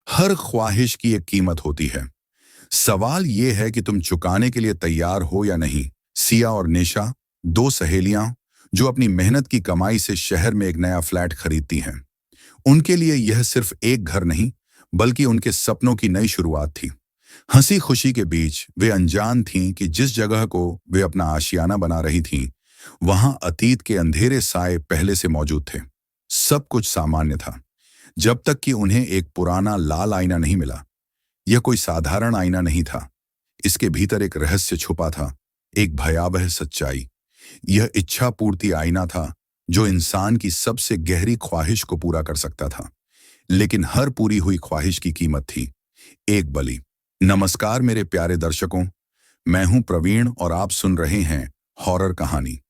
हर ख्वाहिश की एक कीमत होती है। सवाल यह है कि तुम चुकाने के लिए तैयार हो या नहीं। सिया और निशा, दो सहेलियां जो अपनी मेहनत की कमाई से शहर में एक नया फ्लैट खरीदती हैं। उनके लिए यह सिर्फ एक घर नहीं, बल्कि उनके सपनों की नई शुरुआत थी। हंसी खुशी के बीच वे अनजान थीं कि जिस जगह को वे अपना आशियाना बना रही थीं, वहां अतीत के अंधेरे साए पहले से मौजूद थे। सब कुछ सामान्य था, जब तक कि उन्हें एक पुराना लाल आईना नहीं मिला। यह कोई साधारण आईना नहीं था। इसके भीतर एक रहस्य छुपा था, एक भयावह सच्चाई। यह इच्छा पूर्ति आईना था जो इंसान की सबसे गहरी ख्वाहिश को पूरा कर सकता था। लेकिन हर पूरी हुई ख्वाहिश की कीमत थी एक बलि। नमस्कार मेरे प्यारे दर्शकों, मैं हूं प्रवीण और आप सुन रहे हैं हॉरर कहानी।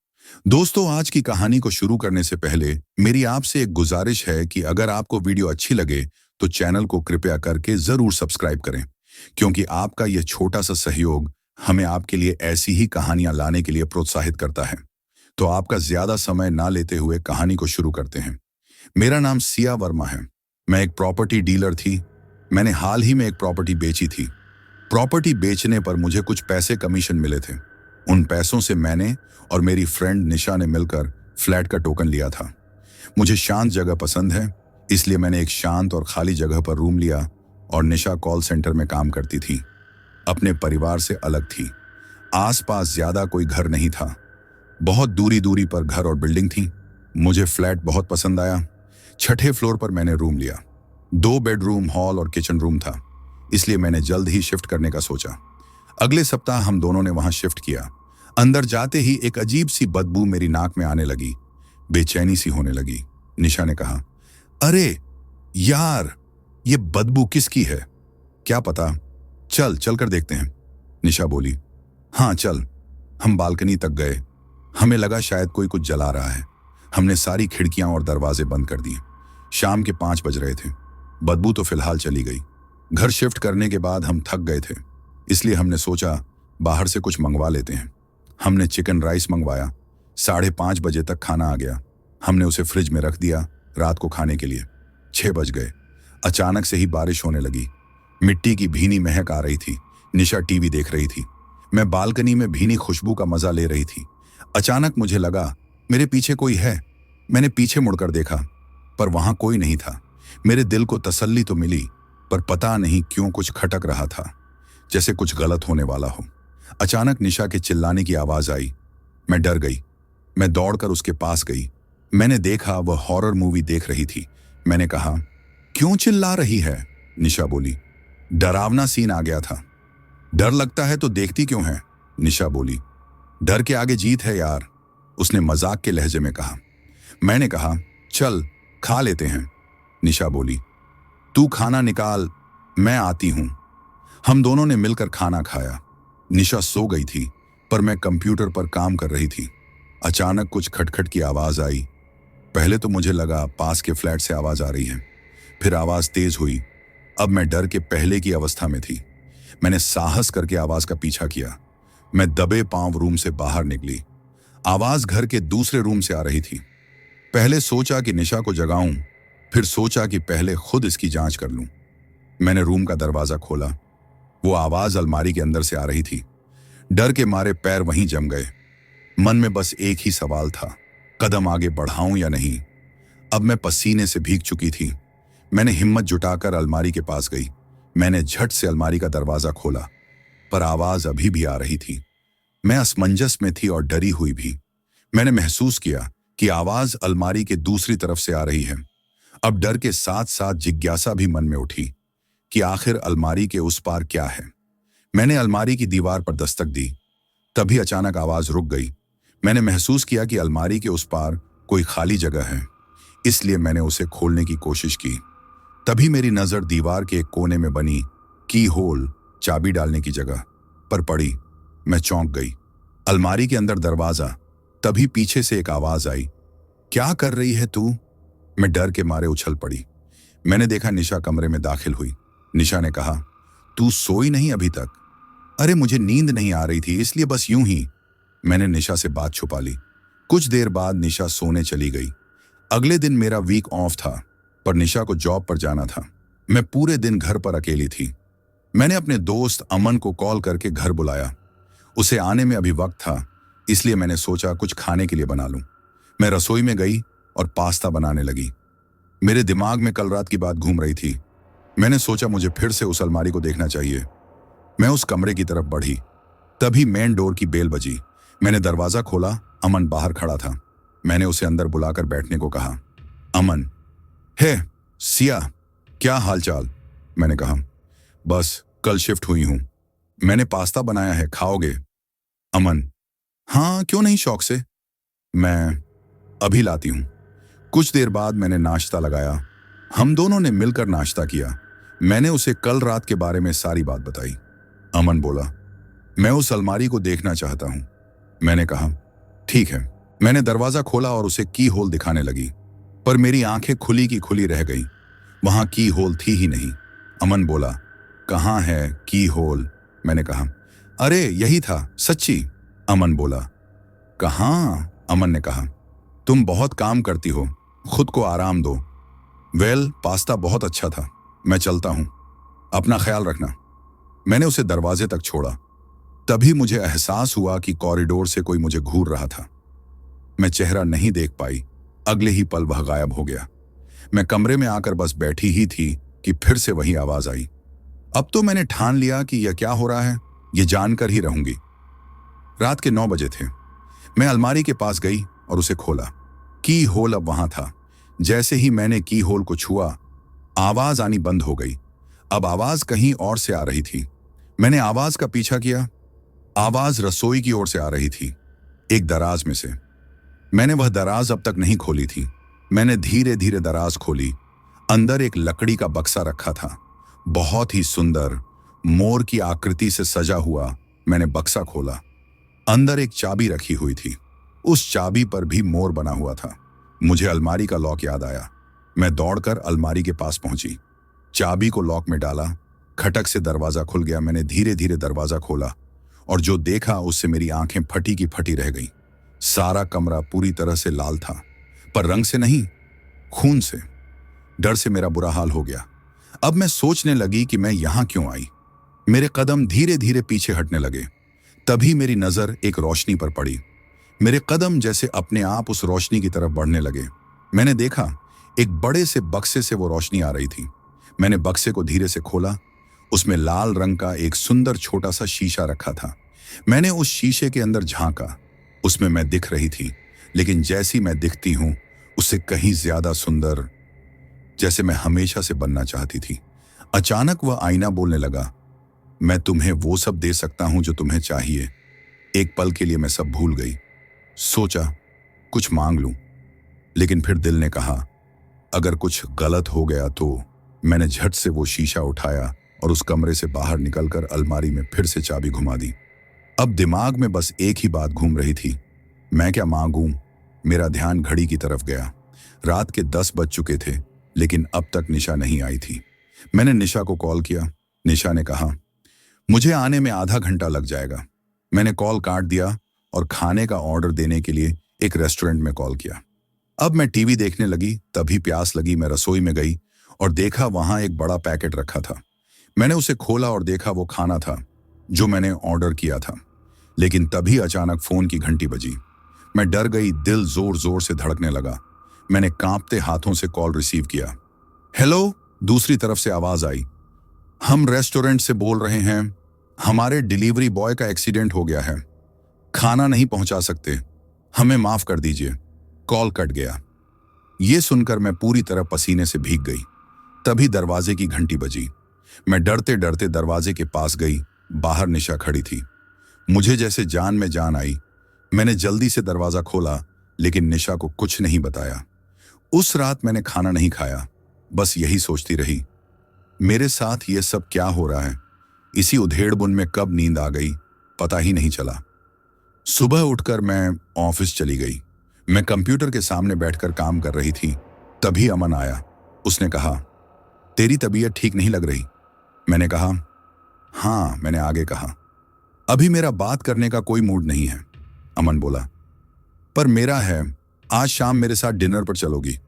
दोस्तों, आज की कहानी को शुरू करने से पहले मेरी आपसे एक गुजारिश है कि अगर आपको वीडियो अच्छी लगे तो चैनल को कृपया करके जरूर सब्सक्राइब करें, क्योंकि आपका यह छोटा सा सहयोग हमें आपके लिए ऐसी ही कहानियां लाने के लिए प्रोत्साहित करता है। तो आपका ज्यादा समय ना लेते हुए कहानी को शुरू करते हैं। मेरा नाम सिया वर्मा है। मैं एक प्रॉपर्टी डीलर थी। मैंने हाल ही में एक प्रॉपर्टी बेची थी। प्रॉपर्टी बेचने पर मुझे कुछ पैसे कमीशन मिले थे। उन पैसों से मैंने और मेरी फ्रेंड निशा ने मिलकर फ्लैट का टोकन लिया था। मुझे शांत जगह पसंद है, इसलिए मैंने एक शांत और खाली जगह पर रूम लिया। और निशा कॉल सेंटर में काम करती थी, अपने परिवार से अलग थी। आसपास ज्यादा कोई घर नहीं था, बहुत दूरी दूरी पर घर और बिल्डिंग थी। मुझे फ्लैट बहुत पसंद आया। छठे फ्लोर पर मैंने रूम लिया। 2 बेडरूम, हॉल और किचन रूम था, इसलिए मैंने जल्द ही शिफ्ट करने का सोचा। अगले सप्ताह हम दोनों ने वहां शिफ्ट किया। अंदर जाते ही एक अजीब सी बदबू मेरी नाक में आने लगी। बेचैनी सी होने लगी। निशा ने कहा, अरे यार, ये बदबू किसकी है? क्या पता, चल कर देखते हैं। निशा बोली, हाँ चल। हम बालकनी तक गए। हमें लगा शायद कोई कुछ जला रहा है। हमने सारी खिड़कियां और दरवाजे बंद कर दिए। शाम के 5 बज रहे थे। बदबू तो फिलहाल चली गई। घर शिफ्ट करने के बाद हम थक गए थे, इसलिए हमने सोचा बाहर से कुछ मंगवा लेते हैं। हमने चिकन राइस मंगवाया। 5:30 बजे तक खाना आ गया। हमने उसे फ्रिज में रख दिया रात को खाने के लिए। 6 बज गए। अचानक से ही बारिश होने लगी। मिट्टी की भीनी महक आ रही थी। निशा टीवी देख रही थी। मैं बालकनी में भीनी खुशबू का मजा ले रही थी। अचानक मुझे लगा मेरे पीछे कोई है। मैंने पीछे मुड़कर देखा, पर वहां कोई नहीं था। मेरे दिल को तसल्ली तो मिली, पर पता नहीं क्यों कुछ खटक रहा था, जैसे कुछ गलत होने वाला हो। अचानक निशा के चिल्लाने की आवाज आई। मैं डर गई। मैं दौड़कर उसके पास गई। मैंने देखा वह हॉरर मूवी देख रही थी। मैंने कहा, क्यों चिल्ला रही है? निशा बोली, डरावना सीन आ गया था। डर लगता है तो देखती क्यों है? निशा बोली, डर के आगे जीत है यार, उसने मजाक के लहजे में कहा। मैंने कहा, चल खा लेते हैं। निशा बोली, तू खाना निकाल, मैं आती हूं। हम दोनों ने मिलकर खाना खाया। निशा सो गई थी, पर मैं कंप्यूटर पर काम कर रही थी। अचानक कुछ खटखट की आवाज आई। पहले तो मुझे लगा पास के फ्लैट से आवाज आ रही है, फिर आवाज तेज हुई। अब मैं डर के पहले की अवस्था में थी। मैंने साहस करके आवाज का पीछा किया। मैं दबे पांव रूम से बाहर निकली। आवाज घर के दूसरे रूम से आ रही थी। पहले सोचा कि निशा को जगाऊं, फिर सोचा कि पहले खुद इसकी जांच कर लूं। मैंने रूम का दरवाजा खोला। वो आवाज अलमारी के अंदर से आ रही थी। डर के मारे पैर वहीं जम गए। मन में बस एक ही सवाल था, कदम आगे बढ़ाऊं या नहीं। अब मैं पसीने से भीग चुकी थी। मैंने हिम्मत जुटाकर अलमारी के पास गई। मैंने झट से अलमारी का दरवाजा खोला, पर आवाज अभी भी आ रही थी। मैं असमंजस में थी और डरी हुई भी। मैंने महसूस किया कि आवाज अलमारी के दूसरी तरफ से आ रही है। अब डर के साथ साथ जिज्ञासा भी मन में उठी कि आखिर अलमारी के उस पार क्या है। मैंने अलमारी की दीवार पर दस्तक दी। तभी अचानक आवाज रुक गई। मैंने महसूस किया कि अलमारी के उस पार कोई खाली जगह है, इसलिए मैंने उसे खोलने की कोशिश की। तभी मेरी नजर दीवार के एक कोने में बनी की होल, चाबी डालने की जगह पर पड़ी। मैं चौंक गई। अलमारी के अंदर दरवाजा। तभी पीछे से एक आवाज आई, क्या कर रही है तू? मैं डर के मारे उछल पड़ी। मैंने देखा निशा कमरे में दाखिल हुई। निशा ने कहा, तू सोई नहीं अभी तक? अरे मुझे नींद नहीं आ रही थी, इसलिए बस यूं ही। मैंने निशा से बात छुपा ली। कुछ देर बाद निशा सोने चली गई। अगले दिन मेरा वीक ऑफ था, पर निशा को जॉब पर जाना था। मैं पूरे दिन घर पर अकेली थी। मैंने अपने दोस्त अमन को कॉल करके घर बुलाया। उसे आने में अभी वक्त था, इसलिए मैंने सोचा कुछ खाने के लिए बना लूं। मैं रसोई में गई और पास्ता बनाने लगी। मेरे दिमाग में कल रात की बात घूम रही थी। मैंने सोचा मुझे फिर से उस अलमारी को देखना चाहिए। मैं उस कमरे की तरफ बढ़ी। तभी मेन डोर की बेल बजी। मैंने दरवाजा खोला। अमन बाहर खड़ा था। मैंने उसे अंदर बुलाकर बैठने को कहा। अमन, हे सिया, क्या हालचाल? मैंने कहा। बस कल शिफ्ट हुई हूं। मैंने पास्ता बनाया है, खाओगे? अमन, हाँ क्यों नहीं, शौक से। मैं अभी लाती हूं। कुछ देर बाद मैंने नाश्ता लगाया। हम दोनों ने मिलकर नाश्ता किया। मैंने उसे कल रात के बारे में सारी बात बताई। अमन बोला, मैं उस अलमारी को देखना चाहता हूं। मैंने कहा, ठीक है। मैंने दरवाजा खोला और उसे की होल दिखाने लगी, पर मेरी आंखें खुली की खुली रह गई। वहां की होल थी ही नहीं। अमन बोला, कहाँ है की होल? मैंने कहा, अरे यही था, सच्ची। अमन बोला, कहाँ? अमन ने कहा, तुम बहुत काम करती हो, खुद को आराम दो। पास्ता बहुत अच्छा था। मैं चलता हूं, अपना ख्याल रखना। मैंने उसे दरवाजे तक छोड़ा। तभी मुझे एहसास हुआ कि कॉरिडोर से कोई मुझे घूर रहा था। मैं चेहरा नहीं देख पाई। अगले ही पल वह गायब हो गया। मैं कमरे में आकर बस बैठी ही थी कि फिर से वही आवाज आई। अब तो मैंने ठान लिया कि यह क्या हो रहा है, यह जानकर ही रहूंगी। रात के 9 बजे थे। मैं अलमारी के पास गई और उसे खोला। की होल अब वहां था। जैसे ही मैंने की होल को छुआ, आवाज आनी बंद हो गई। अब आवाज कहीं और से आ रही थी। मैंने आवाज का पीछा किया। आवाज रसोई की ओर से आ रही थी, एक दराज में से। मैंने वह दराज अब तक नहीं खोली थी। मैंने धीरे धीरे दराज खोली। अंदर एक लकड़ी का बक्सा रखा था, बहुत ही सुंदर, मोर की आकृति से सजा हुआ। मैंने बक्सा खोला। अंदर एक चाबी रखी हुई थी। उस चाबी पर भी मोर बना हुआ था। मुझे अलमारी का लॉक याद आया। मैं दौड़कर अलमारी के पास पहुंची, चाबी को लॉक में डाला। खटक से दरवाजा खुल गया। मैंने धीरे धीरे दरवाजा खोला और जो देखा उससे मेरी आंखें फटी की फटी रह गईं। सारा कमरा पूरी तरह से लाल था, पर रंग से नहीं, खून से। डर से मेरा बुरा हाल हो गया। अब मैं सोचने लगी कि मैं यहां क्यों आई। मेरे कदम धीरे धीरे पीछे हटने लगे। तभी मेरी नजर एक रोशनी पर पड़ी। मेरे कदम जैसे अपने आप उस रोशनी की तरफ बढ़ने लगे। मैंने देखा एक बड़े से बक्से से वो रोशनी आ रही थी। मैंने बक्से को धीरे से खोला। उसमें लाल रंग का एक सुंदर छोटा सा शीशा रखा था। मैंने उस शीशे के अंदर झांका। उसमें मैं दिख रही थी, लेकिन जैसी मैं दिखती हूं उससे कहीं ज्यादा सुंदर, जैसे मैं हमेशा से बनना चाहती थी। अचानक वह आईना बोलने लगा, मैं तुम्हें वो सब दे सकता हूं जो तुम्हें चाहिए। एक पल के लिए मैं सब भूल गई। सोचा कुछ मांग लूं, लेकिन फिर दिल ने कहा अगर कुछ गलत हो गया तो। मैंने झट से वो शीशा उठाया और उस कमरे से बाहर निकलकर अलमारी में फिर से चाबी घुमा दी। अब दिमाग में बस एक ही बात घूम रही थी, मैं क्या मांगूं? मेरा ध्यान घड़ी की तरफ गया। रात के 10 बज चुके थे, लेकिन अब तक निशा नहीं आई थी। मैंने निशा को कॉल किया। निशा ने कहा, मुझे आने में आधा घंटा लग जाएगा। मैंने कॉल काट दिया और खाने का ऑर्डर देने के लिए एक रेस्टोरेंट में कॉल किया। अब मैं टीवी देखने लगी। तभी प्यास लगी। मैं रसोई में गई और देखा वहां एक बड़ा पैकेट रखा था। मैंने उसे खोला और देखा वो खाना था जो मैंने ऑर्डर किया था। लेकिन तभी अचानक फोन की घंटी बजी। मैं डर गई। दिल जोर जोर से धड़कने लगा। मैंने कांपते हाथों से कॉल रिसीव किया। हेलो, दूसरी तरफ से आवाज आई, हम रेस्टोरेंट से बोल रहे हैं। हमारे डिलीवरी बॉय का एक्सीडेंट हो गया है, खाना नहीं पहुंचा सकते, हमें माफ कर दीजिए। कॉल कट गया। ये सुनकर मैं पूरी तरह पसीने से भीग गई। तभी दरवाजे की घंटी बजी। मैं डरते डरते दरवाजे के पास गई। बाहर निशा खड़ी थी। मुझे जैसे जान में जान आई। मैंने जल्दी से दरवाजा खोला, लेकिन निशा को कुछ नहीं बताया। उस रात मैंने खाना नहीं खाया, बस यही सोचती रही, मेरे साथ ये सब क्या हो रहा है। इसी उधेड़बुन में कब नींद आ गई पता ही नहीं चला। सुबह उठकर मैं ऑफिस चली गई। मैं कंप्यूटर के सामने बैठकर काम कर रही थी। तभी अमन आया। उसने कहा, तेरी तबीयत ठीक नहीं लग रही। मैंने कहा, हाँ। मैंने आगे कहा, अभी मेरा बात करने का कोई मूड नहीं है। अमन बोला, पर मेरा है, आज शाम मेरे साथ डिनर पर चलोगी?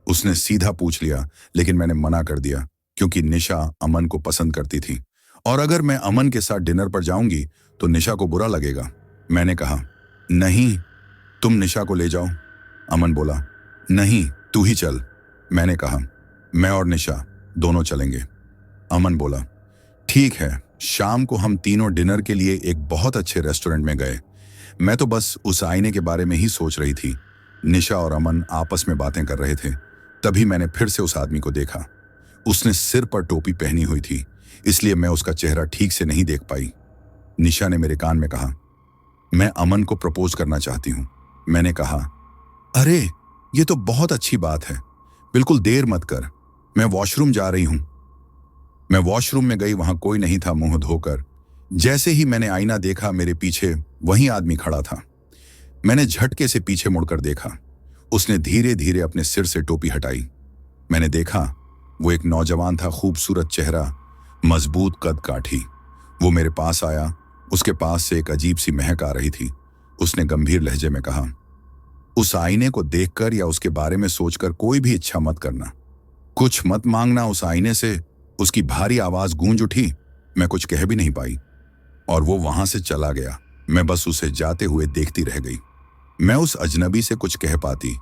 उसने सीधा पूछ लिया, लेकिन मैंने मना कर दिया। क्योंकि निशा अमन को पसंद करती थी और अगर मैं अमन के साथ डिनर पर जाऊंगी तो निशा को बुरा लगेगा। मैंने कहा, नहीं, तुम निशा को ले जाओ। अमन बोला, नहीं, तू ही चल। मैंने कहा, मैं और निशा दोनों चलेंगे। अमन बोला, ठीक है। शाम को हम तीनों डिनर के लिए एक बहुत अच्छे रेस्टोरेंट में गए। मैं तो बस उस आईने के बारे में ही सोच रही थी। निशा और अमन आपस में बातें कर रहे थे। तभी मैंने फिर से उस आदमी को देखा। उसने सिर पर टोपी पहनी हुई थी, इसलिए मैं उसका चेहरा ठीक से नहीं देख पाई। निशा ने मेरे कान में कहा, मैं अमन को प्रपोज करना चाहती हूं। मैंने कहा, अरे ये तो बहुत अच्छी बात है, बिल्कुल देर मत कर, मैं वॉशरूम जा रही हूं। मैं वॉशरूम में गई, वहां कोई नहीं था। मुंह धोकर जैसे ही मैंने आईना देखा, मेरे पीछे वही आदमी खड़ा था। मैंने झटके से पीछे मुड़कर देखा। उसने धीरे धीरे अपने सिर से टोपी हटाई। मैंने देखा वो एक नौजवान था, खूबसूरत चेहरा, मजबूत कद काठी। वो मेरे पास आया। उसके पास से एक अजीब सी महक आ रही थी। उसने गंभीर लहजे में कहा, उस आईने को देखकर या उसके बारे में सोचकर कोई भी इच्छा मत करना, कुछ मत मांगना उस आईने से। उसकी भारी आवाज गूंज उठी। मैं कुछ कह भी नहीं पाई और वो वहां से चला गया। मैं बस उसे जाते हुए देखती रह गई। मैं उस अजनबी से कुछ कह पाती,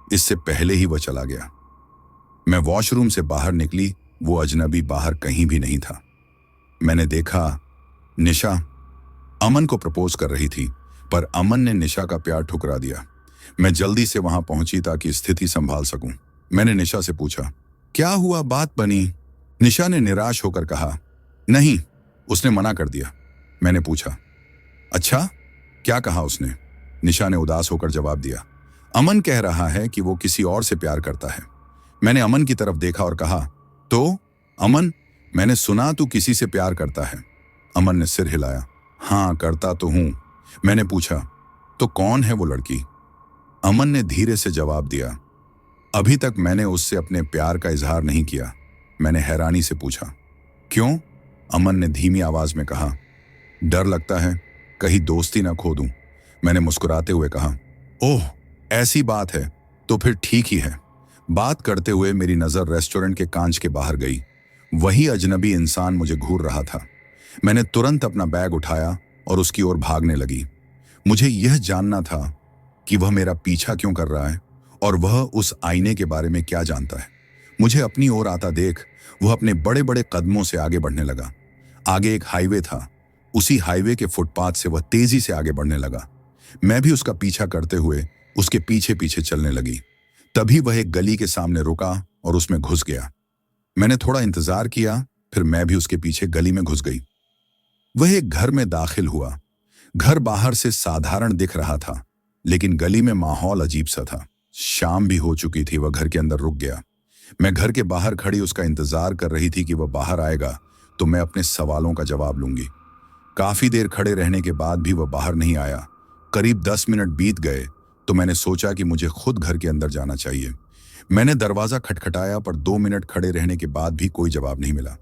इससे पहले ही वह चला गया। मैं वॉशरूम से बाहर निकली, वो अजनबी बाहर कहीं भी नहीं था। मैंने देखा निशा अमन को प्रपोज कर रही थी, पर अमन ने निशा का प्यार ठुकरा दिया। मैं जल्दी से वहां पहुंची ताकि स्थिति संभाल सकूं। मैंने निशा से पूछा, क्या हुआ, बात बनी? निशा ने निराश होकर कहा, नहीं, उसने मना कर दिया। मैंने पूछा, अच्छा, क्या कहा उसने? निशा ने उदास होकर जवाब दिया, अमन कह रहा है कि वो किसी और से प्यार करता है। मैंने अमन की तरफ देखा और कहा, तो अमन, मैंने सुना तू किसी से प्यार करता है। अमन ने सिर हिलाया, हाँ, करता तो हूं। मैंने पूछा, तो कौन है वो लड़की? अमन ने धीरे से जवाब दिया, अभी तक मैंने उससे अपने प्यार का इजहार नहीं किया। मैंने हैरानी से पूछा, क्यों? अमन ने धीमी आवाज में कहा, डर लगता है कहीं दोस्ती ना खो दूं। मैंने मुस्कुराते हुए कहा, ओह, ऐसी बात है तो फिर ठीक ही है। बात करते हुए मेरी नजर रेस्टोरेंट के कांच के बाहर गई। वही अजनबी इंसान मुझे घूर रहा था। मैंने तुरंत अपना बैग उठाया और उसकी ओर भागने लगी। मुझे यह जानना था कि वह मेरा पीछा क्यों कर रहा है और वह उस आईने के बारे में क्या जानता है। मुझे अपनी ओर आता देख वह अपने बड़े बड़े कदमों से आगे बढ़ने लगा। आगे एक हाईवे था। उसी हाईवे के फुटपाथ से वह तेजी से आगे बढ़ने लगा। मैं भी उसका पीछा करते हुए उसके पीछे पीछे चलने लगी। तभी वह एक गली के सामने रुका और उसमें घुस गया। मैंने थोड़ा इंतजार किया, फिर मैं भी उसके पीछे गली में घुस गई। वह एक घर में दाखिल हुआ। घर बाहर से साधारण दिख रहा था, लेकिन गली में माहौल अजीब सा था। शाम भी हो चुकी थी। वह घर के अंदर रुक गया। मैं घर के बाहर खड़ी उसका इंतजार कर रही थी कि वह बाहर आएगा तो मैं अपने सवालों का जवाब लूंगी। काफी देर खड़े रहने के बाद भी वह बाहर नहीं आया। करीब 10 मिनट बीत गए तो मैंने सोचा कि मुझे खुद घर के अंदर जाना चाहिए। मैंने दरवाजा खटखटाया, पर 2 मिनट खड़े रहने के बाद भी कोई जवाब नहीं मिला।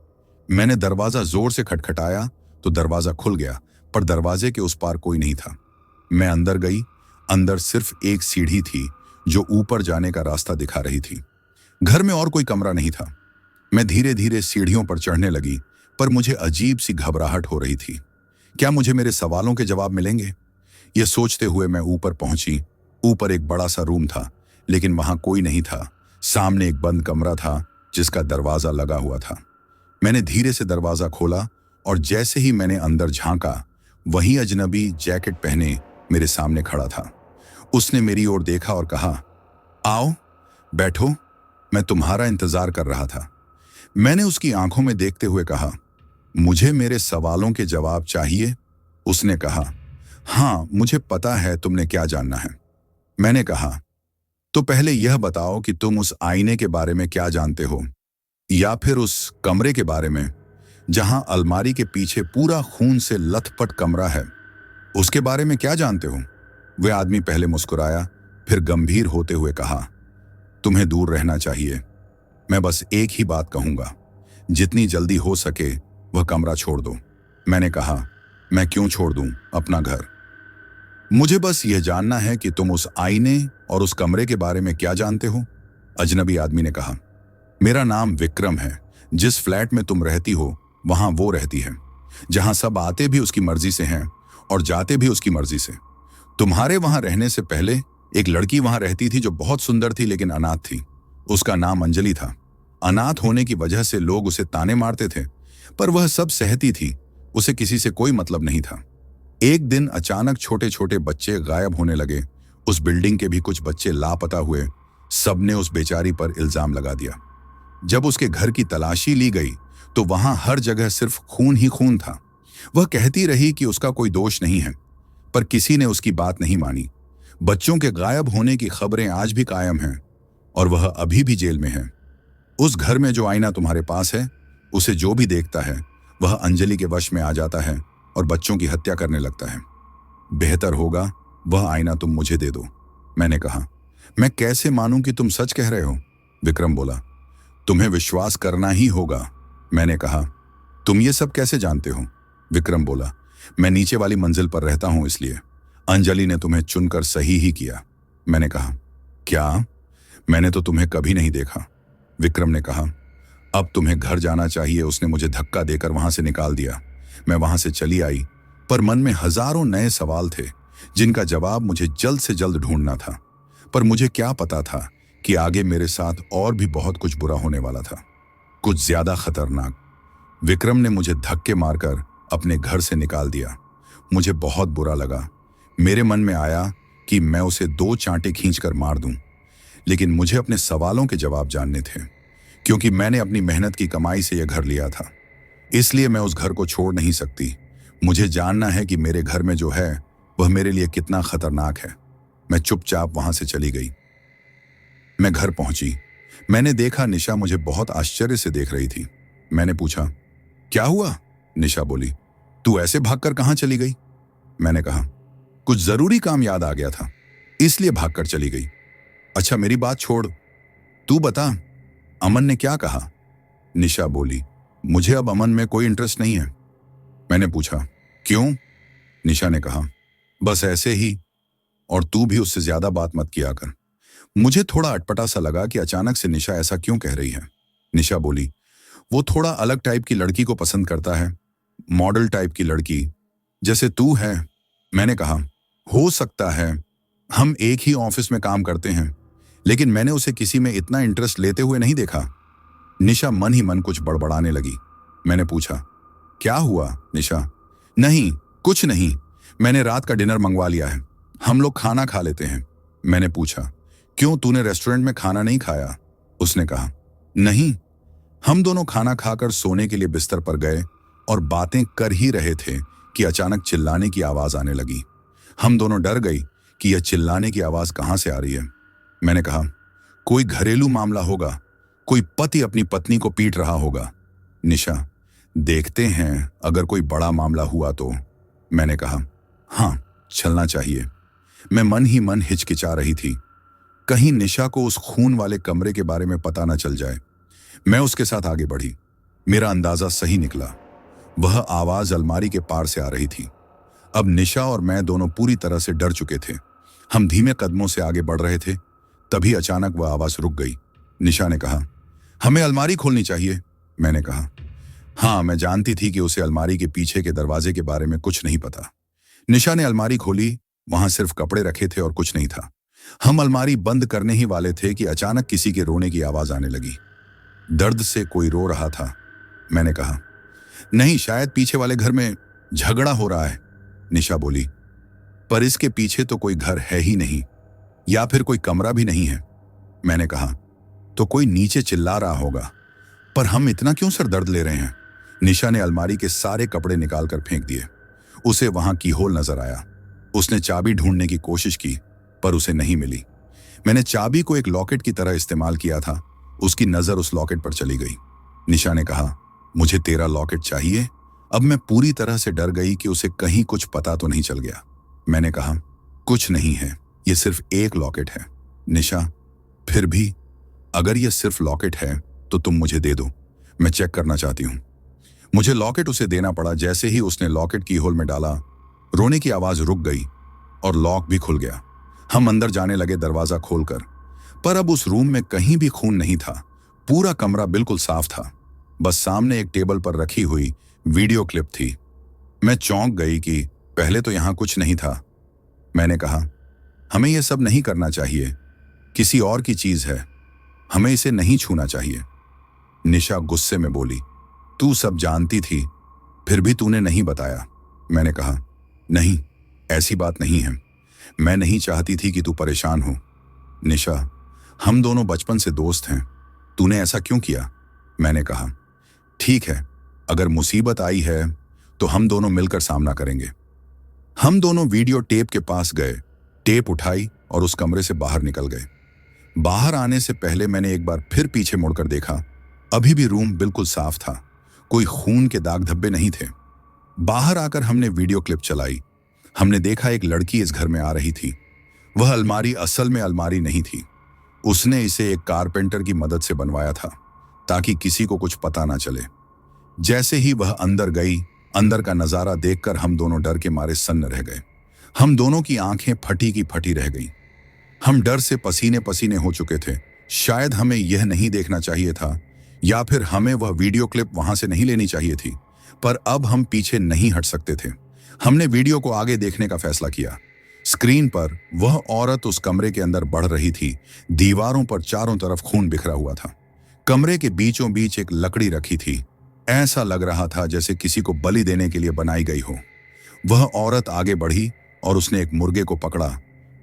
मैंने दरवाजा जोर से खटखटाया तो दरवाजा खुल गया, पर दरवाजे के उस पार कोई नहीं था। मैं अंदर गई। अंदर सिर्फ एक सीढ़ी थी जो ऊपर जाने का रास्ता दिखा रही थी। घर में और कोई कमरा नहीं था। मैं धीरे धीरे सीढ़ियों पर चढ़ने लगी, पर मुझे अजीब सी घबराहट हो रही थी। क्या मुझे मेरे सवालों के जवाब मिलेंगे? यह सोचते हुए मैं ऊपर पहुंची। ऊपर एक बड़ा सा रूम था, लेकिन वहां कोई नहीं था। सामने एक बंद कमरा था जिसका दरवाजा लगा हुआ था। मैंने धीरे से दरवाजा खोला और जैसे ही मैंने अंदर झांका, वही अजनबी जैकेट पहने मेरे सामने खड़ा था। उसने मेरी ओर देखा और कहा, आओ, बैठो, मैं तुम्हारा इंतजार कर रहा था। मैंने उसकी आंखों में देखते हुए कहा, मुझे मेरे सवालों के जवाब चाहिए। उसने कहा, हाँ, मुझे पता है तुमने क्या जानना है। मैंने कहा, तो पहले यह बताओ कि तुम उस आईने के बारे में क्या जानते हो, या फिर उस कमरे के बारे में जहां अलमारी के पीछे पूरा खून से लथपथ कमरा है, उसके बारे में क्या जानते हो? वह आदमी पहले मुस्कुराया, फिर गंभीर होते हुए कहा, तुम्हें दूर रहना चाहिए। मैं बस एक ही बात कहूंगा, जितनी जल्दी हो सके वह कमरा छोड़ दो। मैंने कहा, मैं क्यों छोड़ दूं अपना घर? मुझे बस यह जानना है कि तुम उस आईने और उस कमरे के बारे में क्या जानते हो। अजनबी आदमी ने कहा, मेरा नाम विक्रम है। जिस फ्लैट में तुम रहती हो वहां वो रहती है, जहां सब आते भी उसकी मर्जी से हैं और जाते भी उसकी मर्जी से। तुम्हारे वहां रहने से पहले एक लड़की वहां रहती थी जो बहुत सुंदर थी लेकिन अनाथ थी। उसका नाम अंजलि था। अनाथ होने की वजह से लोग उसे ताने मारते थे, पर वह सब सहती थी। उसे किसी से कोई मतलब नहीं था। एक दिन अचानक छोटे छोटे बच्चे गायब होने लगे। उस बिल्डिंग के भी कुछ बच्चे लापता हुए। सबने उस बेचारी पर इल्जाम लगा दिया। जब उसके घर की तलाशी ली गई तो वहां हर जगह सिर्फ खून ही खून था। वह कहती रही कि उसका कोई दोष नहीं है, पर किसी ने उसकी बात नहीं मानी। बच्चों के गायब होने की खबरें आज भी कायम हैं और वह अभी भी जेल में है। उस घर में जो आईना तुम्हारे पास है, उसे जो भी देखता है वह अंजलि के वश में आ जाता है और बच्चों की हत्या करने लगता है। बेहतर होगा वह आईना तुम मुझे दे दो, मैंने कहा। मैं कैसे मानूं कि तुम सच कह रहे हो? विक्रम बोला। तुम्हें विश्वास करना ही होगा, मैंने कहा। तुम ये सब कैसे जानते हो? विक्रम बोला। मैं नीचे वाली मंजिल पर रहता हूं इसलिए। अंजलि ने तुम्हें चुनकर सही ही किया, मैंने कहा। क्या? मैंने तो तुम्हें कभी नहीं देखा, विक्रम ने कहा। अब तुम्हें घर जाना चाहिए। उसने मुझे धक्का देकर वहां से निकाल दिया। मैं वहां से चली आई, पर मन में हजारों नए सवाल थे जिनका जवाब मुझे जल्द से जल्द ढूंढना था। पर मुझे क्या पता था कि आगे मेरे साथ और भी बहुत कुछ बुरा होने वाला था, कुछ ज्यादा खतरनाक। विक्रम ने मुझे धक्के मारकर अपने घर से निकाल दिया। मुझे बहुत बुरा लगा। मेरे मन में आया कि मैं उसे 2 चांटे खींचकर मार दूं, लेकिन मुझे अपने सवालों के जवाब जानने थे, क्योंकि मैंने अपनी मेहनत की कमाई से यह घर लिया था। इसलिए मैं उस घर को छोड़ नहीं सकती। मुझे जानना है कि मेरे घर में जो है वह मेरे लिए कितना खतरनाक है। मैं चुपचाप वहां से चली गई। मैं घर पहुंची। मैंने देखा निशा मुझे बहुत आश्चर्य से देख रही थी। मैंने पूछा, क्या हुआ? निशा बोली, तू ऐसे भागकर कहां चली गई? मैंने कहा, कुछ जरूरी काम याद आ गया था, इसलिए भागकर चली गई। अच्छा मेरी बात छोड़, तू बता, अमन ने क्या कहा? निशा बोली, मुझे अब अमन में कोई इंटरेस्ट नहीं है। मैंने पूछा, क्यों? निशा ने कहा, बस ऐसे ही, और तू भी उससे ज्यादा बात मत किया कर। मुझे थोड़ा अटपटा सा लगा कि अचानक से निशा ऐसा क्यों कह रही है। निशा बोली, वो थोड़ा अलग टाइप की लड़की को पसंद करता है, मॉडल टाइप की लड़की, जैसे तू है। मैंने कहा, हो सकता है, हम एक ही ऑफिस में काम करते हैं, लेकिन मैंने उसे किसी में इतना इंटरेस्ट लेते हुए नहीं देखा। निशा मन ही मन कुछ बड़बड़ाने लगी। मैंने पूछा, क्या हुआ निशा? नहीं, कुछ नहीं, मैंने रात का डिनर मंगवा लिया है, हम लोग खाना खा लेते हैं। मैंने पूछा, क्यों, तूने रेस्टोरेंट में खाना नहीं खाया? उसने कहा, नहीं। हम दोनों खाना खाकर सोने के लिए बिस्तर पर गए और बातें कर ही रहे थे कि अचानक चिल्लाने की आवाज आने लगी। हम दोनों डर गई कि यह चिल्लाने की आवाज कहां से आ रही है। मैंने कहा, कोई घरेलू मामला होगा, कोई पति अपनी पत्नी को पीट रहा होगा। निशा, देखते हैं, अगर कोई बड़ा मामला हुआ तो। मैंने कहा, हाँ, चलना चाहिए। मैं मन ही मन हिचकिचा रही थी, कहीं निशा को उस खून वाले कमरे के बारे में पता न चल जाए। मैं उसके साथ आगे बढ़ी। मेरा अंदाजा सही निकला। वह आवाज अलमारी के पार से आ रही थी। अब निशा और मैं दोनों पूरी तरह से डर चुके थे। हम धीमे कदमों से आगे बढ़ रहे थे, तभी अचानक वह आवाज रुक गई। निशा ने कहा, हमें अलमारी खोलनी चाहिए। मैंने कहा, हाँ। मैं जानती थी कि उसे अलमारी के पीछे के दरवाजे के बारे में कुछ नहीं पता। निशा ने अलमारी खोली। वहां सिर्फ कपड़े रखे थे और कुछ नहीं था। हम अलमारी बंद करने ही वाले थे कि अचानक किसी के रोने की आवाज आने लगी। दर्द से कोई रो रहा था। मैंने कहा, नहीं, शायद पीछे वाले घर में झगड़ा हो रहा है। निशा बोली, पर इसके पीछे तो कोई घर है ही नहीं, या फिर कोई कमरा भी नहीं है। मैंने कहा, तो कोई नीचे चिल्ला रहा होगा, पर हम इतना क्यों सर दर्द ले रहे हैं? निशा ने अलमारी के सारे कपड़े निकालकर फेंक दिए। उसे वहां की होल नजर आया। उसने चाबी ढूंढने की कोशिश की, पर उसे नहीं मिली। मैंने चाबी को एक लॉकेट की तरह इस्तेमाल किया था। उसकी नजर उस लॉकेट पर चली गई। निशा ने कहा, मुझे तेरा लॉकेट चाहिए। अब मैं पूरी तरह से डर गई कि उसे कहीं कुछ पता तो नहीं चल गया। मैंने कहा, कुछ नहीं है, ये सिर्फ एक लॉकेट है। निशा, फिर भी अगर ये सिर्फ लॉकेट है तो तुम मुझे दे दो, मैं चेक करना चाहती हूँ। मुझे लॉकेट उसे देना पड़ा। जैसे ही उसने लॉकेट की होल में डाला, रोने की आवाज रुक गई और लॉक भी खुल गया। हम अंदर जाने लगे दरवाजा खोलकर, पर अब उस रूम में कहीं भी खून नहीं था। पूरा कमरा बिल्कुल साफ था। बस सामने एक टेबल पर रखी हुई वीडियो क्लिप थी। मैं चौंक गई कि पहले तो यहाँ कुछ नहीं था। मैंने कहा, हमें यह सब नहीं करना चाहिए, किसी और की चीज है, हमें इसे नहीं छूना चाहिए। निशा गुस्से में बोली, तू सब जानती थी, फिर भी तूने नहीं बताया। मैंने कहा, नहीं, ऐसी बात नहीं है, मैं नहीं चाहती थी कि तू परेशान हो। निशा, हम दोनों बचपन से दोस्त हैं, तूने ऐसा क्यों किया? मैंने कहा, ठीक है, अगर मुसीबत आई है तो हम दोनों मिलकर सामना करेंगे। हम दोनों वीडियो टेप के पास गए, टेप उठाई और उस कमरे से बाहर निकल गए। बाहर आने से पहले मैंने एक बार फिर पीछे मुड़कर देखा। अभी भी रूम बिल्कुल साफ था, कोई खून के दाग धब्बे नहीं थे। बाहर आकर हमने वीडियो क्लिप चलाई। हमने देखा एक लड़की इस घर में आ रही थी। वह अलमारी असल में अलमारी नहीं थी, उसने इसे एक कारपेंटर की मदद से बनवाया था ताकि किसी को कुछ पता ना चले। जैसे ही वह अंदर गई, अंदर का नजारा देखकर हम दोनों डर के मारे सन्न रह गए। हम दोनों की आंखें फटी की फटी रह गईं। हम डर से पसीने पसीने हो चुके थे। शायद हमें यह नहीं देखना चाहिए था, या फिर हमें वह वीडियो क्लिप वहां से नहीं लेनी चाहिए थी, पर अब हम पीछे नहीं हट सकते थे। हमने वीडियो को आगे देखने का फैसला किया। स्क्रीन पर वह औरत उस कमरे के अंदर बढ़ रही थी। दीवारों पर चारों तरफ खून बिखरा हुआ था। कमरे के बीचों बीच एक लकड़ी रखी थी। ऐसा लग रहा था जैसे किसी को बलि देने के लिए बनाई गई हो। वह औरत आगे बढ़ी और उसने एक मुर्गे को पकड़ा,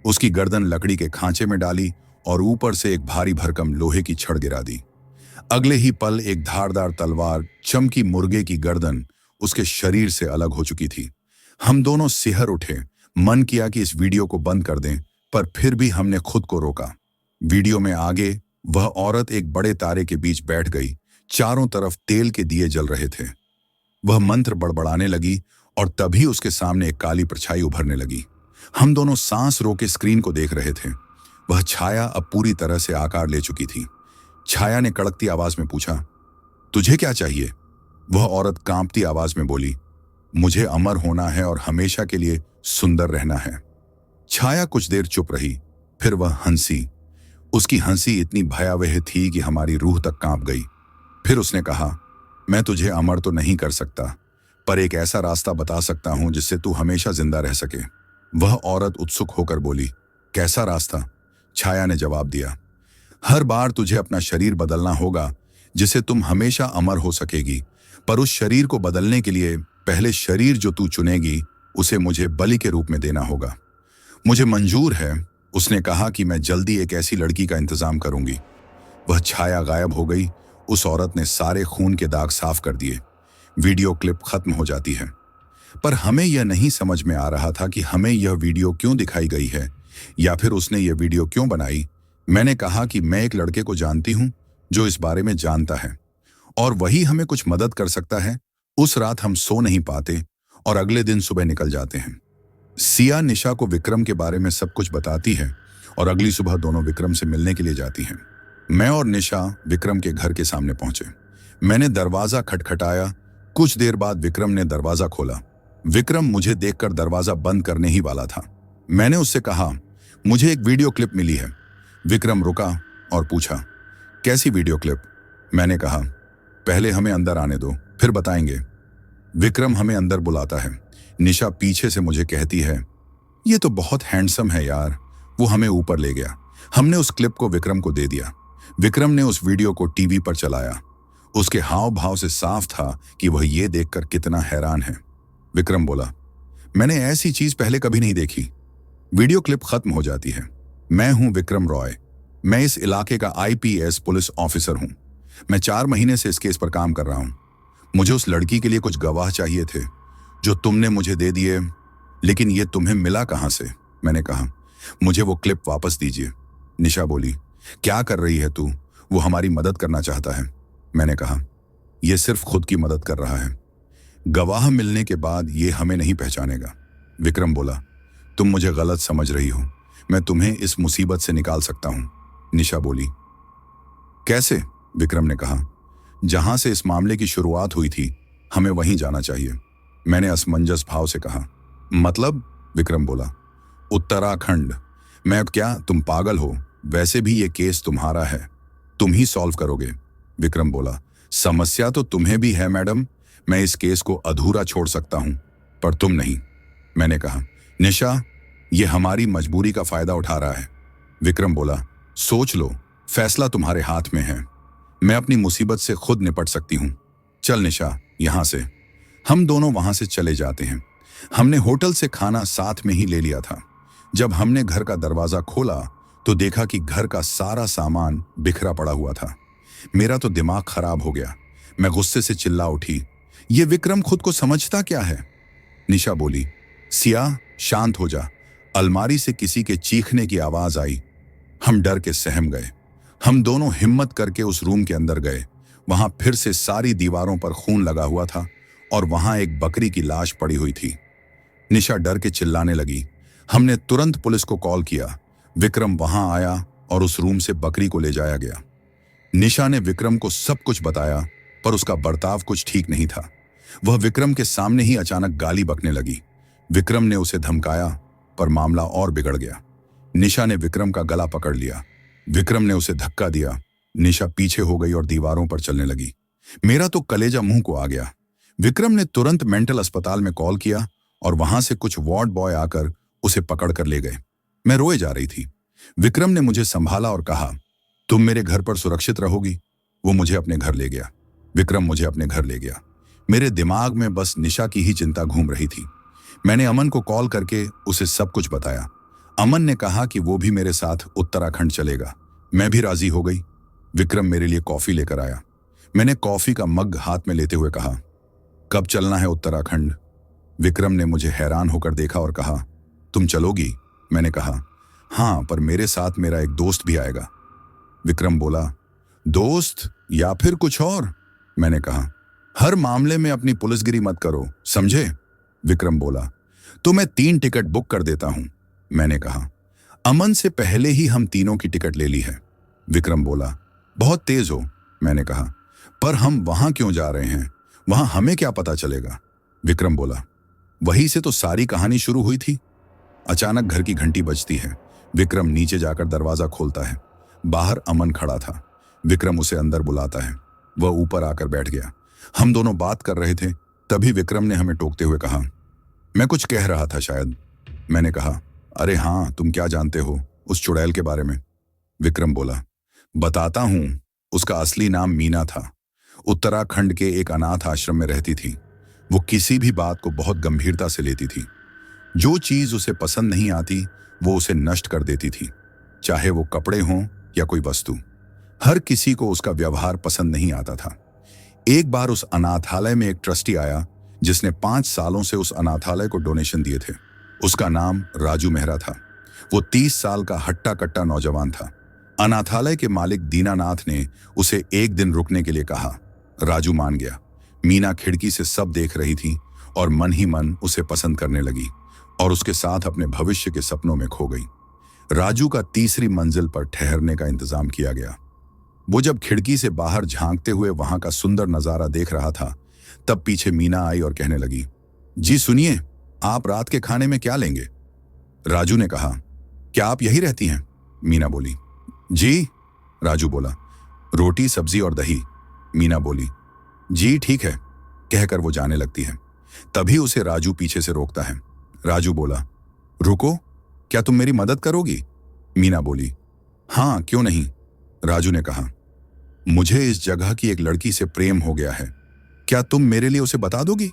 उसकी गर्दन लकड़ी के खांचे में डाली और ऊपर से एक भारी भरकम लोहे की छड़ गिरा दी। अगले ही पल एक धारदार तलवार चमकी मुर्गे की गर्दन उसके शरीर से अलग हो चुकी थी। हम दोनों सिहर उठे। मन किया कि इस वीडियो को बंद कर दें, पर फिर भी हमने खुद को रोका। वीडियो में आगे वह औरत एक बड़े तारे के बीच बैठ गई। चारों तरफ तेल के दिए जल रहे थे। वह मंत्र बड़बड़ाने लगी और तभी उसके सामने एक काली परछाई उभरने लगी। हम दोनों सांस रोके स्क्रीन को देख रहे थे। वह छाया अब पूरी तरह से आकार ले चुकी थी। छाया ने कड़कती आवाज में पूछा, तुझे क्या चाहिए? वह औरत कांपती आवाज में बोली, मुझे अमर होना है और हमेशा के लिए सुंदर रहना है। छाया कुछ देर चुप रही, फिर वह हंसी। उसकी हंसी इतनी भयावह थी कि हमारी रूह तक कांप गई। फिर उसने कहा, मैं तुझे अमर तो नहीं कर सकता, पर एक ऐसा रास्ता बता सकता हूं जिससे तू हमेशा जिंदा रह सके। वह औरत उत्सुक होकर बोली, कैसा रास्ता? छाया ने जवाब दिया, हर बार तुझे अपना शरीर बदलना होगा जिससे तुम हमेशा अमर हो सकेगी, पर उस शरीर को बदलने के लिए पहले शरीर जो तू चुनेगी उसे मुझे बलि के रूप में देना होगा। मुझे मंजूर है। उसने कहा कि मैं जल्दी एक ऐसी लड़की का इंतजाम करूंगी। वह छाया गायब हो गई। उस औरत ने सारे खून के दाग साफ कर दिए। वीडियो क्लिप खत्म हो जाती है, पर हमें यह नहीं समझ में आ रहा था कि हमें यह वीडियो क्यों दिखाई गई है, या फिर उसने यह वीडियो क्यों बनाई। मैंने कहा कि मैं एक लड़के को जानती हूं जो इस बारे में जानता है और वही हमें कुछ मदद कर सकता है। उस रात हम सो नहीं पाते और अगले दिन सुबह निकल जाते हैं। सिया निशा को विक्रम के बारे में सब कुछ बताती है और अगली सुबह दोनों विक्रम से मिलने के लिए जाती हैं। मैं और निशा विक्रम के घर के सामने पहुंचे। मैंने दरवाजा खटखटाया। कुछ देर बाद विक्रम ने दरवाजा खोला। विक्रम मुझे देखकर दरवाजा बंद करने ही वाला था। मैंने उससे कहा, मुझे एक वीडियो क्लिप मिली है। विक्रम रुका और पूछा, कैसी वीडियो क्लिप? मैंने कहा, पहले हमें अंदर आने दो, फिर बताएंगे। विक्रम हमें अंदर बुलाता है। निशा पीछे से मुझे कहती है, ये तो बहुत हैंडसम है यार। वो हमें ऊपर ले गया। हमने उस क्लिप को विक्रम को दे दिया। विक्रम ने उस वीडियो को टीवी पर चलाया। उसके हाव भाव से साफ था कि वह ये देखकर कितना हैरान है। विक्रम बोला, मैंने ऐसी चीज पहले कभी नहीं देखी। वीडियो क्लिप खत्म हो जाती है। मैं हूं विक्रम रॉय। मैं इस इलाके का आईपीएस पुलिस ऑफिसर हूं। मैं 4 महीने से इस केस पर काम कर रहा हूं। मुझे उस लड़की के लिए कुछ गवाह चाहिए थे जो तुमने मुझे दे दिए, लेकिन ये तुम्हें मिला कहां से? मैंने कहा, मुझे वो क्लिप वापस दीजिए। निशा बोली, क्या कर रही है तू? वो हमारी मदद करना चाहता है। मैंने कहा, यह सिर्फ खुद की मदद कर रहा है। गवाह मिलने के बाद ये हमें नहीं पहचानेगा। विक्रम बोला, तुम मुझे गलत समझ रही हो। मैं तुम्हें इस मुसीबत से निकाल सकता हूं। निशा बोली, कैसे? विक्रम ने कहा, जहां से इस मामले की शुरुआत हुई थी हमें वहीं जाना चाहिए। मैंने असमंजस भाव से कहा, मतलब? विक्रम बोला, उत्तराखंड। मैं क्या, तुम पागल हो? वैसे भी ये केस तुम्हारा है, तुम ही सॉल्व करोगे। विक्रम बोला, समस्या तो तुम्हें भी है मैडम, मैं इस केस को अधूरा छोड़ सकता हूं, पर तुम नहीं। मैंने कहा, निशा, ये हमारी मजबूरी का फायदा उठा रहा है। विक्रम बोला, सोच लो, फैसला तुम्हारे हाथ में है। मैं अपनी मुसीबत से खुद निपट सकती हूं। चल निशा, यहां से। हम दोनों वहां से चले जाते हैं। हमने होटल से खाना साथ में ही ले लिया था। जब हमने घर का दरवाजा खोला तो देखा कि घर का सारा सामान बिखरा पड़ा हुआ था। मेरा तो दिमाग खराब हो गया। मैं गुस्से से चिल्ला उठी, ये विक्रम खुद को समझता क्या है? निशा बोली, सिया, शांत हो जा। अलमारी से किसी के चीखने की आवाज आई। हम डर के सहम गए। हम दोनों हिम्मत करके उस रूम के अंदर गए। वहां फिर से सारी दीवारों पर खून लगा हुआ था और वहां एक बकरी की लाश पड़ी हुई थी। निशा डर के चिल्लाने लगी। हमने तुरंत पुलिस को कॉल किया। विक्रम वहां आया और उस रूम से बकरी को ले जाया गया। निशा ने विक्रम को सब कुछ बताया, पर उसका बर्ताव कुछ ठीक नहीं था। वह विक्रम के सामने ही अचानक गाली बकने लगी। विक्रम ने उसे धमकाया, पर मामला और बिगड़ गया। निशा ने विक्रम का गला पकड़ लिया। विक्रम ने उसे धक्का दिया। निशा पीछे हो गई और दीवारों पर चलने लगी। मेरा तो कलेजा मुंह को आ गया। विक्रम ने तुरंत मेंटल अस्पताल में कॉल किया और वहां से कुछ वार्ड बॉय आकर उसे पकड़ कर ले गए। मैं रोए जा रही थी। विक्रम ने मुझे संभाला और कहा, तुम मेरे घर पर सुरक्षित रहोगी। वो मुझे अपने घर ले गया। विक्रम मुझे अपने घर ले गया। मेरे दिमाग में बस निशा की ही चिंता घूम रही थी। मैंने अमन को कॉल करके उसे सब कुछ बताया। अमन ने कहा कि वो भी मेरे साथ उत्तराखंड चलेगा। मैं भी राजी हो गई। विक्रम मेरे लिए कॉफी लेकर आया। मैंने कॉफी का मग हाथ में लेते हुए कहा, कब चलना है उत्तराखंड? विक्रम ने मुझे हैरान होकर देखा और कहा, तुम चलोगी? मैंने कहा, हाँ, पर मेरे साथ मेरा एक दोस्त भी आएगा। विक्रम बोला, दोस्त या फिर कुछ और? मैंने कहा, हर मामले में अपनी पुलिसगिरी मत करो, समझे? विक्रम बोला, तो मैं 3 टिकट बुक कर देता हूं। मैंने कहा, अमन से पहले ही हम तीनों की टिकट ले ली है। विक्रम बोला, बहुत तेज हो। मैंने कहा, पर हम वहां क्यों जा रहे हैं? वहां हमें क्या पता चलेगा? विक्रम बोला, वहीं से तो सारी कहानी शुरू हुई थी। अचानक घर की घंटी बजती है। विक्रम नीचे जाकर दरवाजा खोलता है। बाहर अमन खड़ा था। विक्रम उसे अंदर बुलाता है। वह ऊपर आकर बैठ गया। हम दोनों बात कर रहे थे, तभी विक्रम ने हमें टोकते हुए कहा, मैं कुछ कह रहा था शायद। मैंने कहा, अरे हाँ, तुम क्या जानते हो उस चुड़ैल के बारे में? विक्रम बोला, बताता हूं। उसका असली नाम मीना था। उत्तराखंड के एक अनाथ आश्रम में रहती थी। वो किसी भी बात को बहुत गंभीरता से लेती थी। जो चीज उसे पसंद नहीं आती वो उसे नष्ट कर देती थी, चाहे वो कपड़े हों या कोई वस्तु। हर किसी को उसका व्यवहार पसंद नहीं आता था। एक बार उस अनाथालय में एक ट्रस्टी आया जिसने 5 सालों से उस अनाथालय को डोनेशन दिए थे। उसका नाम राजू मेहरा था। वो 30 साल का हट्टा कट्टा नौजवान था। अनाथालय के मालिक दीनानाथ ने उसे एक दिन रुकने के लिए कहा। राजू मान गया। मीना खिड़की से सब देख रही थी और मन ही मन उसे पसंद करने लगी और उसके साथ अपने भविष्य के सपनों में खो गई। राजू का तीसरी मंजिल पर ठहरने का इंतजाम किया गया। वो जब खिड़की से बाहर झांकते हुए वहां का सुंदर नजारा देख रहा था, तब पीछे मीना आई और कहने लगी, जी सुनिए, आप रात के खाने में क्या लेंगे? राजू ने कहा, क्या आप यही रहती हैं? मीना बोली, जी। राजू बोला, रोटी सब्जी और दही। मीना बोली, जी ठीक है, कहकर वो जाने लगती है। तभी उसे राजू पीछे से रोकता है। राजू बोला, रुको, क्या तुम मेरी मदद करोगी? मीना बोली, हाँ, क्यों नहीं। राजू ने कहा, मुझे इस जगह की एक लड़की से प्रेम हो गया है, क्या तुम मेरे लिए उसे बता दोगी?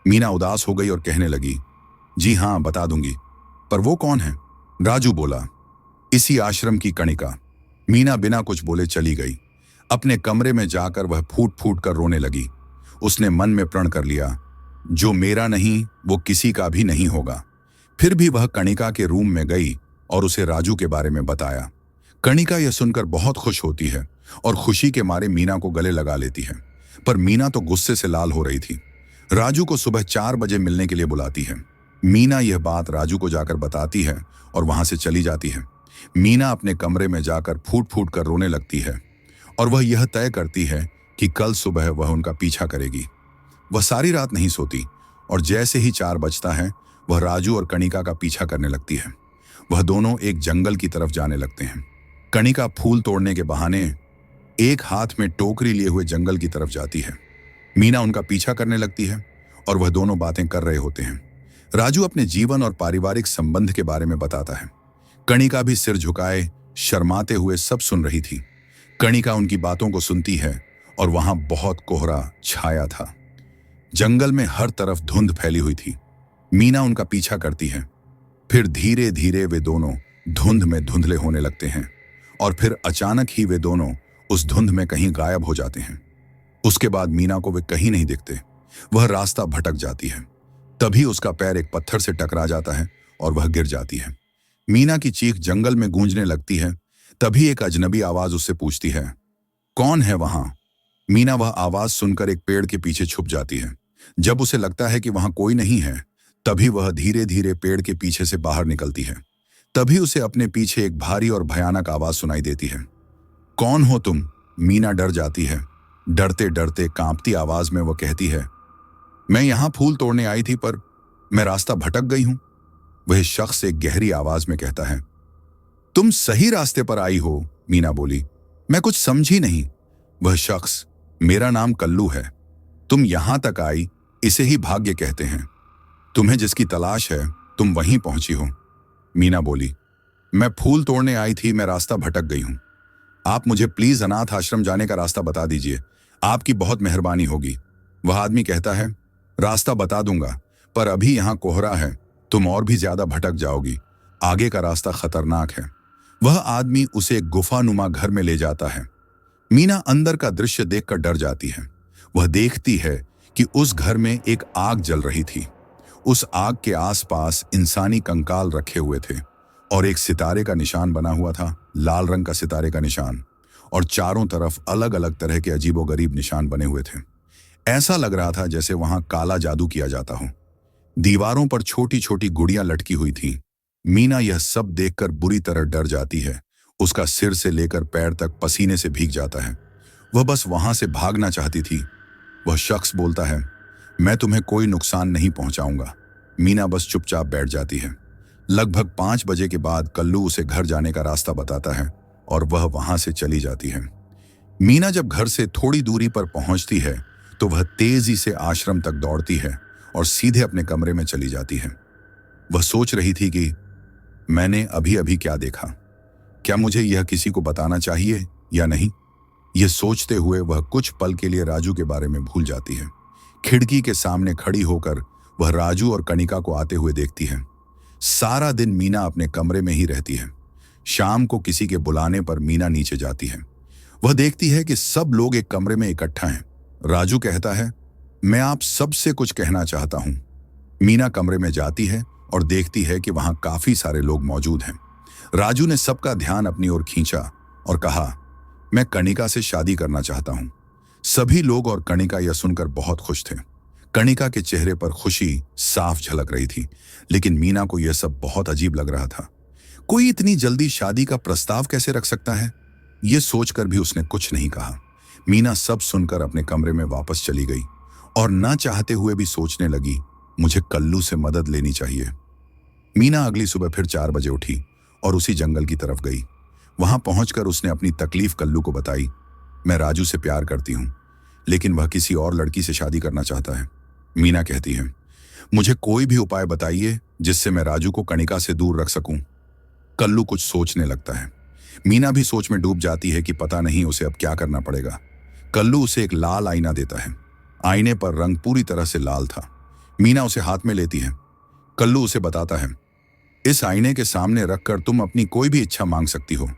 मीना उदास हो गई और कहने लगी, जी हाँ, बता दूंगी, पर वो कौन है? राजू बोला, इसी आश्रम की कणिका। मीना बिना कुछ बोले चली गई। अपने कमरे में जाकर वह फूट फूट कर रोने लगी। उसने मन में प्रण कर लिया, जो मेरा नहीं वो किसी का भी नहीं होगा। फिर भी वह कणिका के रूम में गई और उसे राजू के बारे में बताया। कणिका यह सुनकर बहुत खुश होती है और खुशी के मारे मीना को गले लगा लेती है, पर मीना तो गुस्से से लाल हो रही थी। राजू को सुबह 4 बजे मिलने के लिए बुलाती है। मीना यह बात राजू को जाकर बताती है और वहां से चली जाती है। मीना अपने कमरे में जाकर फूट फूट कर रोने लगती है और वह यह तय करती है कि कल सुबह वह उनका पीछा करेगी। वह सारी रात नहीं सोती और जैसे ही 4 बजता है वह राजू और कणिका का पीछा करने लगती है। वह दोनों एक जंगल की तरफ जाने लगते हैं। कणिका फूल तोड़ने के बहाने एक हाथ में टोकरी लिए हुए जंगल की तरफ जाती है। मीना उनका पीछा करने लगती है और वह दोनों बातें कर रहे होते हैं। राजू अपने जीवन और पारिवारिक संबंध के बारे में बताता है। कणिका भी सिर झुकाए शर्माते हुए सब सुन रही थी। कणिका उनकी बातों को सुनती है और वहां बहुत कोहरा छाया था। जंगल में हर तरफ धुंध फैली हुई थी। मीना उनका पीछा करती है। फिर धीरे धीरे वे दोनों धुंध में धुंधले होने लगते हैं और फिर अचानक ही वे दोनों उस धुंध में कहीं गायब हो जाते हैं। उसके बाद मीना को वे कहीं नहीं दिखते। वह रास्ता भटक जाती है। तभी उसका पैर एक पत्थर से टकरा जाता है और वह गिर जाती है। मीना की चीख जंगल में गूंजने लगती है। तभी एक अजनबी आवाज उससे पूछती है, कौन है वहां? मीना वह आवाज सुनकर एक पेड़ के पीछे छुप जाती है। जब उसे लगता है कि वहां कोई नहीं है, तभी वह धीरे धीरे पेड़ के पीछे से बाहर निकलती है। तभी उसे अपने पीछे एक भारी और भयानक आवाज सुनाई देती है। कौन हो तुम? मीना डर जाती है। डरते डरते कांपती आवाज में वह कहती है, मैं यहां फूल तोड़ने आई थी पर मैं रास्ता भटक गई हूं। वह शख्स एक गहरी आवाज में कहता है, तुम सही रास्ते पर आई हो। मीना बोली, मैं कुछ समझी नहीं। वह शख्स, मेरा नाम कल्लू है। तुम यहां तक आई, इसे ही भाग्य कहते हैं। तुम्हें जिसकी तलाश है तुम वहीं पहुंची हो। मीना बोली, मैं फूल तोड़ने आई थी, मैं रास्ता भटक गई हूं। आप मुझे प्लीज अनाथ आश्रम जाने का रास्ता बता दीजिए, आपकी बहुत मेहरबानी होगी। वह आदमी कहता है, रास्ता बता दूंगा, पर अभी यहां कोहरा है, तुम और भी ज्यादा भटक जाओगी। आगे का रास्ता खतरनाक है। वह आदमी उसे एक गुफानुमा घर में ले जाता है। मीना अंदर का दृश्य देखकर डर जाती है। वह देखती है कि उस घर में एक आग जल रही थी। उस आग के आसपास इंसानी कंकाल रखे हुए थे और एक सितारे का निशान बना हुआ था, लाल रंग का सितारे का निशान, और चारों तरफ अलग अलग तरह के अजीबोगरीब निशान बने हुए थे। ऐसा लग रहा था जैसे वहां काला जादू किया जाता हो। दीवारों पर छोटी छोटी गुड़ियां लटकी हुई थीं। मीना यह सब देखकर बुरी तरह डर जाती है। उसका सिर से लेकर पैर तक पसीने से भीग जाता है। वह बस वहां से भागना चाहती थी। वह शख्स बोलता है, मैं तुम्हें कोई नुकसान नहीं पहुंचाऊंगा। मीना बस चुपचाप बैठ जाती है। लगभग 5 बजे के बाद कल्लू उसे घर जाने का रास्ता बताता है और वह वहां से चली जाती है। मीना जब घर से थोड़ी दूरी पर पहुंचती है तो वह तेजी से आश्रम तक दौड़ती है और सीधे अपने कमरे में चली जाती है। वह सोच रही थी कि मैंने अभी अभी क्या देखा, क्या मुझे यह किसी को बताना चाहिए या नहीं। यह सोचते हुए वह कुछ पल के लिए राजू के बारे में भूल जाती है। खिड़की के सामने खड़ी होकर वह राजू और कणिका को आते हुए देखती है। सारा दिन मीना अपने कमरे में ही रहती है। शाम को किसी के बुलाने पर मीना नीचे जाती है। वह देखती है कि सब लोग एक कमरे में इकट्ठा हैं। राजू कहता है, मैं आप सबसे कुछ कहना चाहता हूं। मीना कमरे में जाती है और देखती है कि वहां काफी सारे लोग मौजूद हैं। राजू ने सबका ध्यान अपनी ओर खींचा और कहा, मैं कणिका से शादी करना चाहता हूं। सभी लोग और कणिका यह सुनकर बहुत खुश थे। कणिका के चेहरे पर खुशी साफ झलक रही थी, लेकिन मीना को यह सब बहुत अजीब लग रहा था। कोई इतनी जल्दी शादी का प्रस्ताव कैसे रख सकता है? यह सोचकर भी उसने कुछ नहीं कहा। मीना सब सुनकर अपने कमरे में वापस चली गई और ना चाहते हुए भी सोचने लगी, मुझे कल्लू से मदद लेनी चाहिए। मीना अगली सुबह फिर 4 बजे उठी और उसी जंगल की तरफ गई। वहां पहुंचकर उसने अपनी तकलीफ कल्लू को बताई। मैं राजू से प्यार करती हूं, लेकिन वह किसी और लड़की से शादी करना चाहता है। मीना कहती है, मुझे कोई भी उपाय बताइए जिससे मैं राजू को कणिका से दूर रख सकूं। कल्लू कुछ सोचने लगता है। मीना भी सोच में डूब जाती है कि पता नहीं उसे अब क्या करना पड़ेगा। कल्लू उसे एक लाल आईना देता है। आईने पर रंग पूरी तरह से लाल था। मीना उसे हाथ में लेती है। कल्लू उसे बताता है, इस आईने के सामने रखकर तुम अपनी कोई भी इच्छा मांग सकती हो,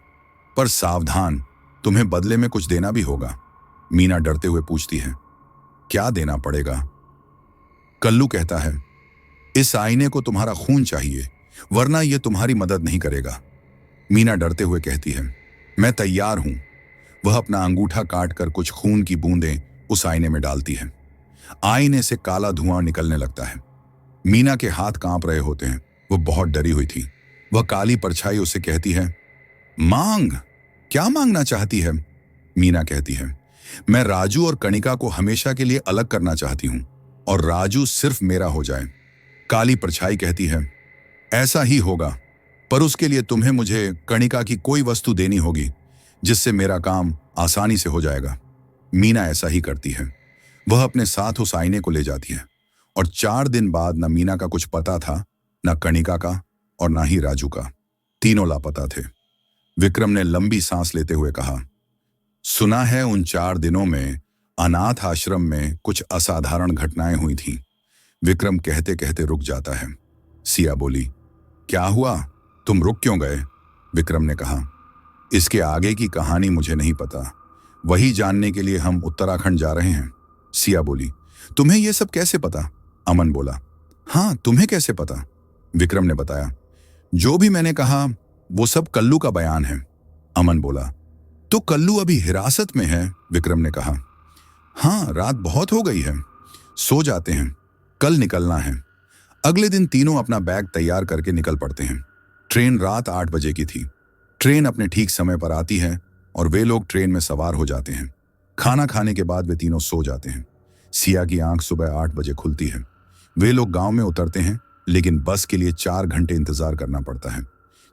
पर सावधान, तुम्हें बदले में कुछ देना भी होगा। मीना डरते हुए पूछती है, क्या देना पड़ेगा? कल्लू कहता है, इस आईने को तुम्हारा खून चाहिए, वरना यह तुम्हारी मदद नहीं करेगा। मीना डरते हुए कहती है, मैं तैयार हूं। वह अपना अंगूठा काटकर कुछ खून की बूंदें उस आईने में डालती है। आईने से काला धुआं निकलने लगता है। मीना के हाथ कांप रहे होते हैं। वह बहुत डरी हुई थी। वह काली परछाई उसे कहती है, मांग, क्या मांगना चाहती है? मीना कहती है, मैं राजू और कणिका को हमेशा के लिए अलग करना चाहती हूं और राजू सिर्फ मेरा हो जाए। काली परछाई कहती है, ऐसा ही होगा, पर उसके लिए तुम्हें मुझे कणिका की कोई वस्तु देनी होगी जिससे मेरा काम आसानी से हो जाएगा। मीना ऐसा ही करती है। वह अपने साथ उस आईने को ले जाती है और 4 दिन बाद न मीना का कुछ पता था, न कणिका का और न ही राजू का। तीनों लापता थे। विक्रम ने लंबी सांस लेते हुए कहा, सुना है उन 4 दिनों में अनाथ आश्रम में कुछ असाधारण घटनाएं हुई थीं। विक्रम कहते कहते रुक जाता है। सिया बोली, क्या हुआ? तुम रुक क्यों गए? विक्रम ने कहा, इसके आगे की कहानी मुझे नहीं पता। वही जानने के लिए हम उत्तराखंड जा रहे हैं। सिया बोली, तुम्हें यह सब कैसे पता? अमन बोला, हाँ, तुम्हें कैसे पता? विक्रम ने बताया, जो भी मैंने कहा वो सब कल्लू का बयान है। अमन बोला, तो कल्लू अभी हिरासत में है? विक्रम ने कहा, हाँ, रात बहुत हो गई है, सो जाते हैं, कल निकलना है। अगले दिन तीनों अपना बैग तैयार करके निकल पड़ते हैं। ट्रेन रात 8 बजे की थी। ट्रेन अपने ठीक समय पर आती है और वे लोग ट्रेन में सवार हो जाते हैं। खाना खाने के बाद वे तीनों सो जाते हैं। सिया की आंख सुबह 8 बजे खुलती है। वे लोग गांव में उतरते हैं, लेकिन बस के लिए 4 घंटे इंतजार करना पड़ता है।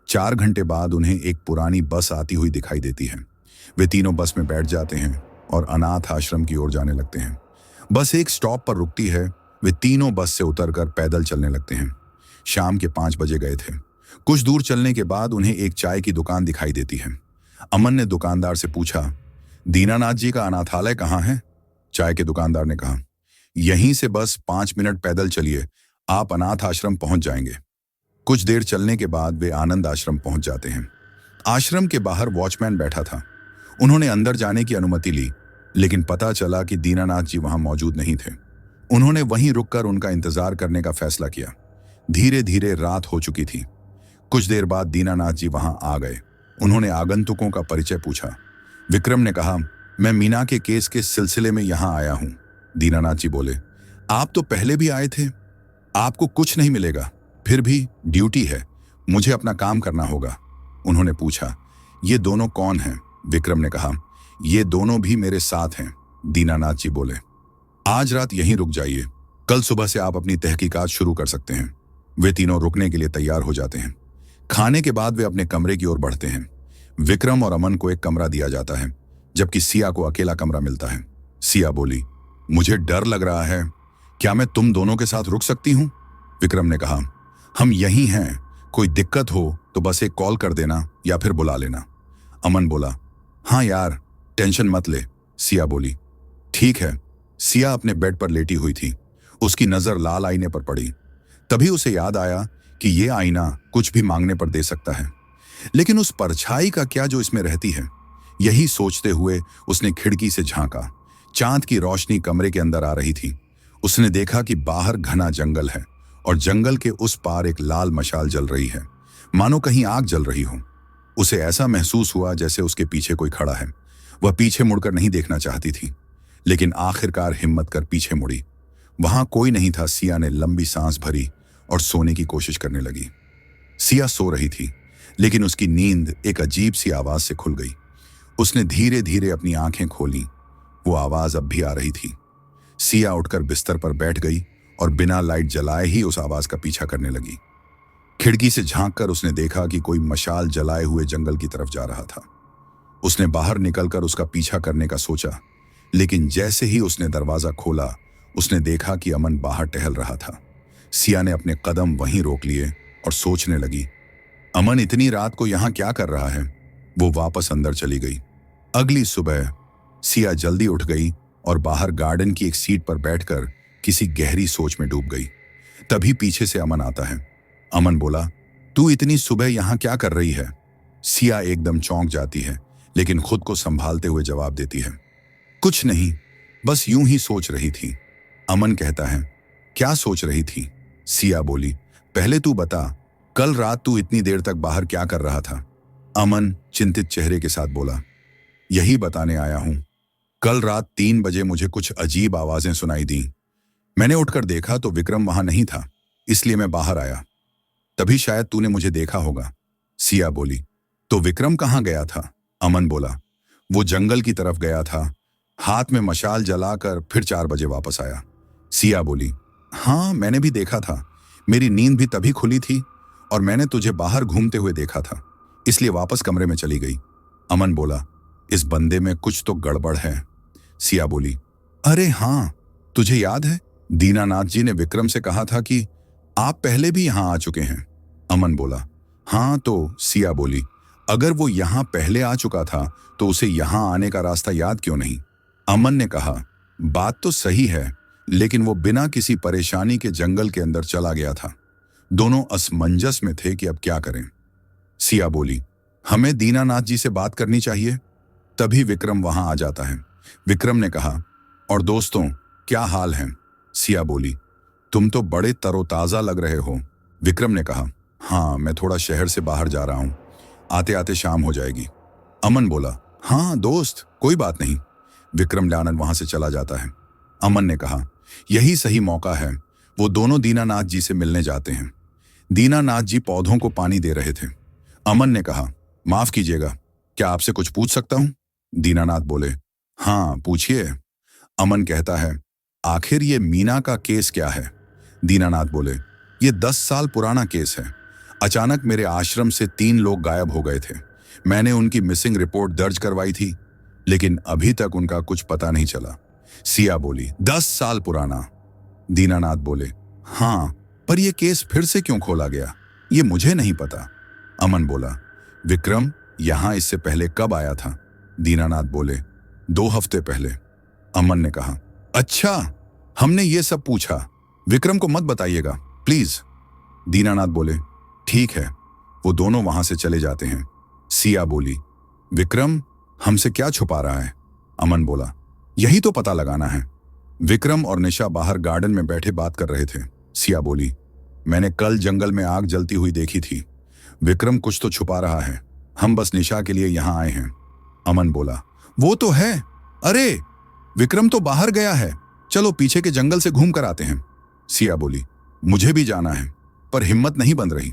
4 घंटे बाद उन्हें एक पुरानी बस आती हुई दिखाई देती है। वे तीनों बस में बैठ जाते हैं और अनाथ आश्रम की ओर जाने लगते हैं। बस एक स्टॉप पर रुकती है। वे तीनों बस से उतरकर पैदल चलने लगते हैं। शाम के 5 बजे गए थे। कुछ दूर चलने के बाद उन्हें एक चाय की दुकान दिखाई देती है। अमन ने दुकानदार से पूछा, दीनानाथ जी का अनाथालय कहाँ है? चाय के दुकानदार ने कहा, यहीं से बस 5 मिनट पैदल चलिए, आप अनाथ आश्रम पहुंच जाएंगे। कुछ देर चलने के बाद वे आनंद आश्रम पहुंच जाते हैं। आश्रम के बाहर वॉचमैन बैठा था। उन्होंने अंदर जाने की अनुमति ली, लेकिन पता चला कि दीनानाथ जी वहां मौजूद नहीं थे। उन्होंने वहीं रुककर उनका इंतजार करने का फैसला किया। धीरे धीरे रात हो चुकी थी। कुछ देर बाद दीनानाथ जी वहां आ गए। उन्होंने आगंतुकों का परिचय पूछा। विक्रम ने कहा, मैं मीना के केस के सिलसिले में यहां आया हूं। दीनानाथ जी बोले, आप तो पहले भी आए थे, आपको कुछ नहीं मिलेगा, फिर भी ड्यूटी है, मुझे अपना काम करना होगा। उन्होंने पूछा, ये दोनों कौन हैं? विक्रम ने कहा, ये दोनों भी मेरे साथ हैं। दीनानाथ जी बोले, आज रात यहीं रुक जाइए, कल सुबह से आप अपनी तहकीकात शुरू कर सकते हैं। वे तीनों रुकने के लिए तैयार हो जाते हैं। खाने के बाद वे अपने कमरे की ओर बढ़ते हैं। विक्रम और अमन को एक कमरा दिया जाता है, जबकि सिया को अकेला कमरा मिलता है। सिया बोली, मुझे डर लग रहा है, क्या मैं तुम दोनों के साथ रुक सकती हूं? विक्रम ने कहा, हम यहीं हैं, कोई दिक्कत हो तो बस एक कॉल कर देना या फिर बुला लेना। अमन बोला, हाँ यार, टेंशन मत ले। सिया बोली, ठीक है। सिया अपने बेड पर लेटी हुई थी। उसकी नजर लाल आईने पर पड़ी। तभी उसे याद आया कि यह आईना कुछ भी मांगने पर दे सकता है, लेकिन उस परछाई का क्या जो इसमें रहती है? यही सोचते हुए उसने खिड़की से झांका। चांद की रोशनी कमरे के अंदर आ रही थी। उसने देखा कि बाहर घना जंगल है और जंगल के उस पार एक लाल मशाल जल रही है, मानो कहीं आग जल रही हो। उसे ऐसा महसूस हुआ जैसे उसके पीछे कोई खड़ा है। वह पीछे मुड़कर नहीं देखना चाहती थी, लेकिन आखिरकार हिम्मत कर पीछे मुड़ी। वहां कोई नहीं था। सिया ने लंबी सांस भरी और सोने की कोशिश करने लगी। सिया सो रही थी, लेकिन उसकी नींद एक अजीब सी आवाज से खुल गई। उसने धीरे धीरे अपनी आंखें खोली। वो आवाज अब भी आ रही थी। सिया उठकर बिस्तर पर बैठ गई और बिना लाइट जलाए ही उस आवाज का पीछा करने लगी। खिड़की से झांककर उसने देखा कि कोई मशाल जलाए हुए जंगल की तरफ जा रहा था। उसने बाहर निकलकर उसका पीछा करने का सोचा, लेकिन जैसे ही उसने दरवाजा खोला, उसने देखा कि अमन बाहर टहल रहा था। सिया ने अपने कदम वहीं रोक लिए और सोचने लगी, अमन इतनी रात को यहां क्या कर रहा है? वो वापस अंदर चली गई। अगली सुबह सिया जल्दी उठ गई और बाहर गार्डन की एक सीट पर बैठकर किसी गहरी सोच में डूब गई। तभी पीछे से अमन आता है। अमन बोला, तू इतनी सुबह यहां क्या कर रही है? सिया एकदम चौंक जाती है, लेकिन खुद को संभालते हुए जवाब देती है, कुछ नहीं, बस यूं ही सोच रही थी। अमन कहता है, क्या सोच रही थी? सिया बोली, पहले तू बता, कल रात तू इतनी देर तक बाहर क्या कर रहा था? अमन चिंतित चेहरे के साथ बोला, यही बताने आया हूं। कल रात 3 बजे मुझे कुछ अजीब आवाजें सुनाई दी। मैंने उठकर देखा तो विक्रम वहां नहीं था, इसलिए मैं बाहर आया। तभी शायद तूने मुझे देखा होगा। सिया बोली, तो विक्रम कहाँ गया था? अमन बोला, वो जंगल की तरफ गया था, हाथ में मशाल जलाकर फिर 4 बजे वापस आया। सिया बोली, हाँ, मैंने भी देखा था। मेरी नींद भी तभी खुली थी और मैंने तुझे बाहर घूमते हुए देखा था, इसलिए वापस कमरे में चली गई। अमन बोला, इस बंदे में कुछ तो गड़बड़ है। सिया बोली, अरे हाँ, तुझे याद है दीनानाथ जी ने विक्रम से कहा था कि आप पहले भी यहां आ चुके हैं। अमन बोला, हाँ। तो सिया बोली, अगर वो यहां पहले आ चुका था तो उसे यहां आने का रास्ता याद क्यों नहीं? अमन ने कहा, बात तो सही है, लेकिन वो बिना किसी परेशानी के जंगल के अंदर चला गया था। दोनों असमंजस में थे कि अब क्या करें। सिया बोली, हमें दीनानाथ जी से बात करनी चाहिए। तभी विक्रम वहां आ जाता है। विक्रम ने कहा, और दोस्तों, क्या हाल है? सिया बोली, तुम तो बड़े तरोताजा लग रहे हो। विक्रम ने कहा, हाँ, मैं थोड़ा शहर से बाहर जा रहा हूं, आते आते शाम हो जाएगी। अमन बोला, हाँ दोस्त, कोई बात नहीं। विक्रम लानन वहां से चला जाता है। अमन ने कहा, यही सही मौका है। वो दोनों दीनानाथ जी से मिलने जाते हैं। दीनानाथ जी पौधों को पानी दे रहे थे। अमन ने कहा, माफ कीजिएगा, क्या आपसे कुछ पूछ सकता हूं? दीनानाथ बोले, हाँ पूछिए। अमन कहता है, आखिर ये मीना का केस क्या है? दीनानाथ बोले, ये 10 साल पुराना केस है। अचानक मेरे आश्रम से 3 लोग गायब हो गए थे। मैंने उनकी मिसिंग रिपोर्ट दर्ज करवाई थी, लेकिन अभी तक उनका कुछ पता नहीं चला। सिया बोली, 10 साल पुराना? दीनानाथ बोले, हाँ, पर यह केस फिर से क्यों खोला गया, ये मुझे नहीं पता। अमन बोला, विक्रम यहां इससे पहले कब आया था? दीनानाथ बोले, 2 हफ्ते पहले। अमन ने कहा, अच्छा, हमने ये सब पूछा, विक्रम को मत बताइएगा प्लीज। दीनानाथ बोले, ठीक है। वो दोनों वहां से चले जाते हैं। सिया बोली, विक्रम हमसे क्या छुपा रहा है? अमन बोला, यही तो पता लगाना है। विक्रम और निशा बाहर गार्डन में बैठे बात कर रहे थे। सिया बोली, मैंने कल जंगल में आग जलती हुई देखी थी। विक्रम कुछ तो छुपा रहा है। हम बस निशा के लिए यहां आए हैं। अमन बोला, वो तो है। अरे, विक्रम तो बाहर गया है, चलो पीछे के जंगल से घूम कर आते हैं। सिया बोली, मुझे भी जाना है, पर हिम्मत नहीं बन रही।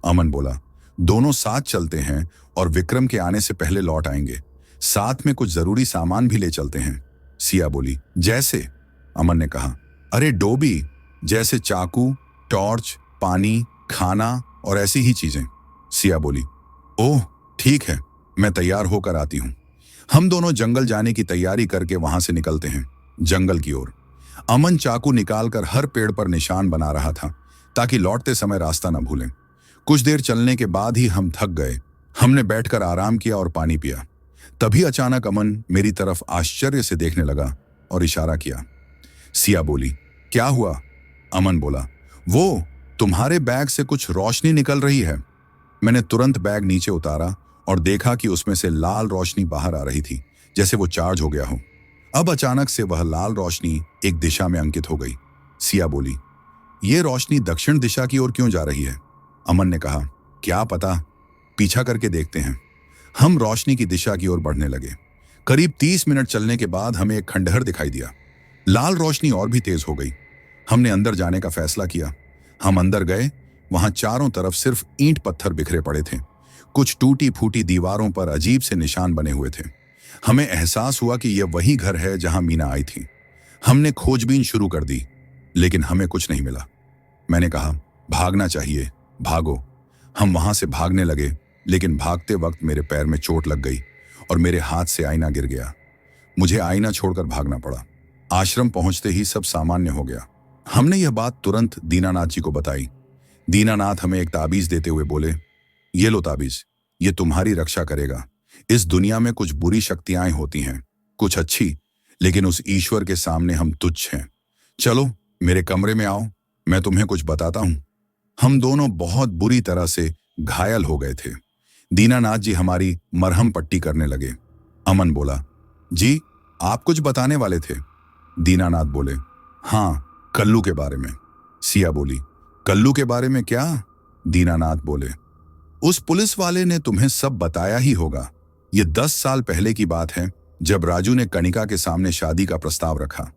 अमन बोला, दोनों साथ चलते हैं और विक्रम के आने से पहले लौट आएंगे। साथ में कुछ जरूरी सामान भी ले चलते हैं। सिया बोली, जैसे? अमन ने कहा, अरे डोबी, जैसे चाकू, टॉर्च, पानी, खाना और ऐसी ही चीजें। सिया बोली, ओह ठीक है, मैं तैयार होकर आती हूं। हम दोनों जंगल जाने की तैयारी करके वहां से निकलते हैं, जंगल की ओर। अमन चाकू निकालकर हर पेड़ पर निशान बना रहा था, ताकि लौटते समय रास्ता न भूलें। कुछ देर चलने के बाद ही हम थक गए। हमने बैठकर आराम किया और पानी पिया। तभी अचानक अमन मेरी तरफ आश्चर्य से देखने लगा और इशारा किया। सिया बोली, क्या हुआ? अमन बोला, वो तुम्हारे बैग से कुछ रोशनी निकल रही है। मैंने तुरंत बैग नीचे उतारा और देखा कि उसमें से लाल रोशनी बाहर आ रही थी, जैसे वो चार्ज हो गया हो। अब अचानक से वह लाल रोशनी एक दिशा में अंकित हो गई। सिया बोली, ये रोशनी दक्षिण दिशा की ओर क्यों जा रही है? अमन ने कहा, क्या पता, पीछा करके देखते हैं। हम रोशनी की दिशा की ओर बढ़ने लगे। करीब 30 मिनट चलने के बाद हमें एक खंडहर दिखाई दिया। लाल रोशनी और भी तेज हो गई। हमने अंदर जाने का फैसला किया। हम अंदर गए। वहां चारों तरफ सिर्फ ईंट पत्थर बिखरे पड़े थे। कुछ टूटी फूटी दीवारों पर अजीब से निशान बने हुए थे। हमें एहसास हुआ कि यह वही घर है जहां मीना आई थी। हमने खोजबीन शुरू कर दी, लेकिन हमें कुछ नहीं मिला। मैंने कहा, भागना चाहिए, भागो। हम वहां से भागने लगे, लेकिन भागते वक्त मेरे पैर में चोट लग गई और मेरे हाथ से आईना गिर गया। मुझे आईना छोड़कर भागना पड़ा। आश्रम पहुंचते ही सब सामान्य हो गया। हमने यह बात तुरंत दीनानाथ जी को बताई। दीनानाथ हमें एक ताबीज देते हुए बोले, ये लो ताबीज, ये तुम्हारी रक्षा करेगा। इस दुनिया में कुछ बुरी शक्तियां होती हैं, कुछ अच्छी, लेकिन उस ईश्वर के सामने हम तुच्छ हैं। चलो मेरे कमरे में आओ, मैं तुम्हें कुछ बताता हूं। हम दोनों बहुत बुरी तरह से घायल हो गए थे। दीनानाथ जी हमारी मरहम पट्टी करने लगे। अमन बोला, जी आप कुछ बताने वाले थे? दीनानाथ बोले, हाँ, कल्लू के बारे में। सिया बोली, कल्लू के बारे में क्या? दीनानाथ बोले, उस पुलिस वाले ने तुम्हें सब बताया ही होगा। ये 10 साल पहले की बात है, जब राजू ने कनिका के सामने शादी का प्रस्ताव रखा।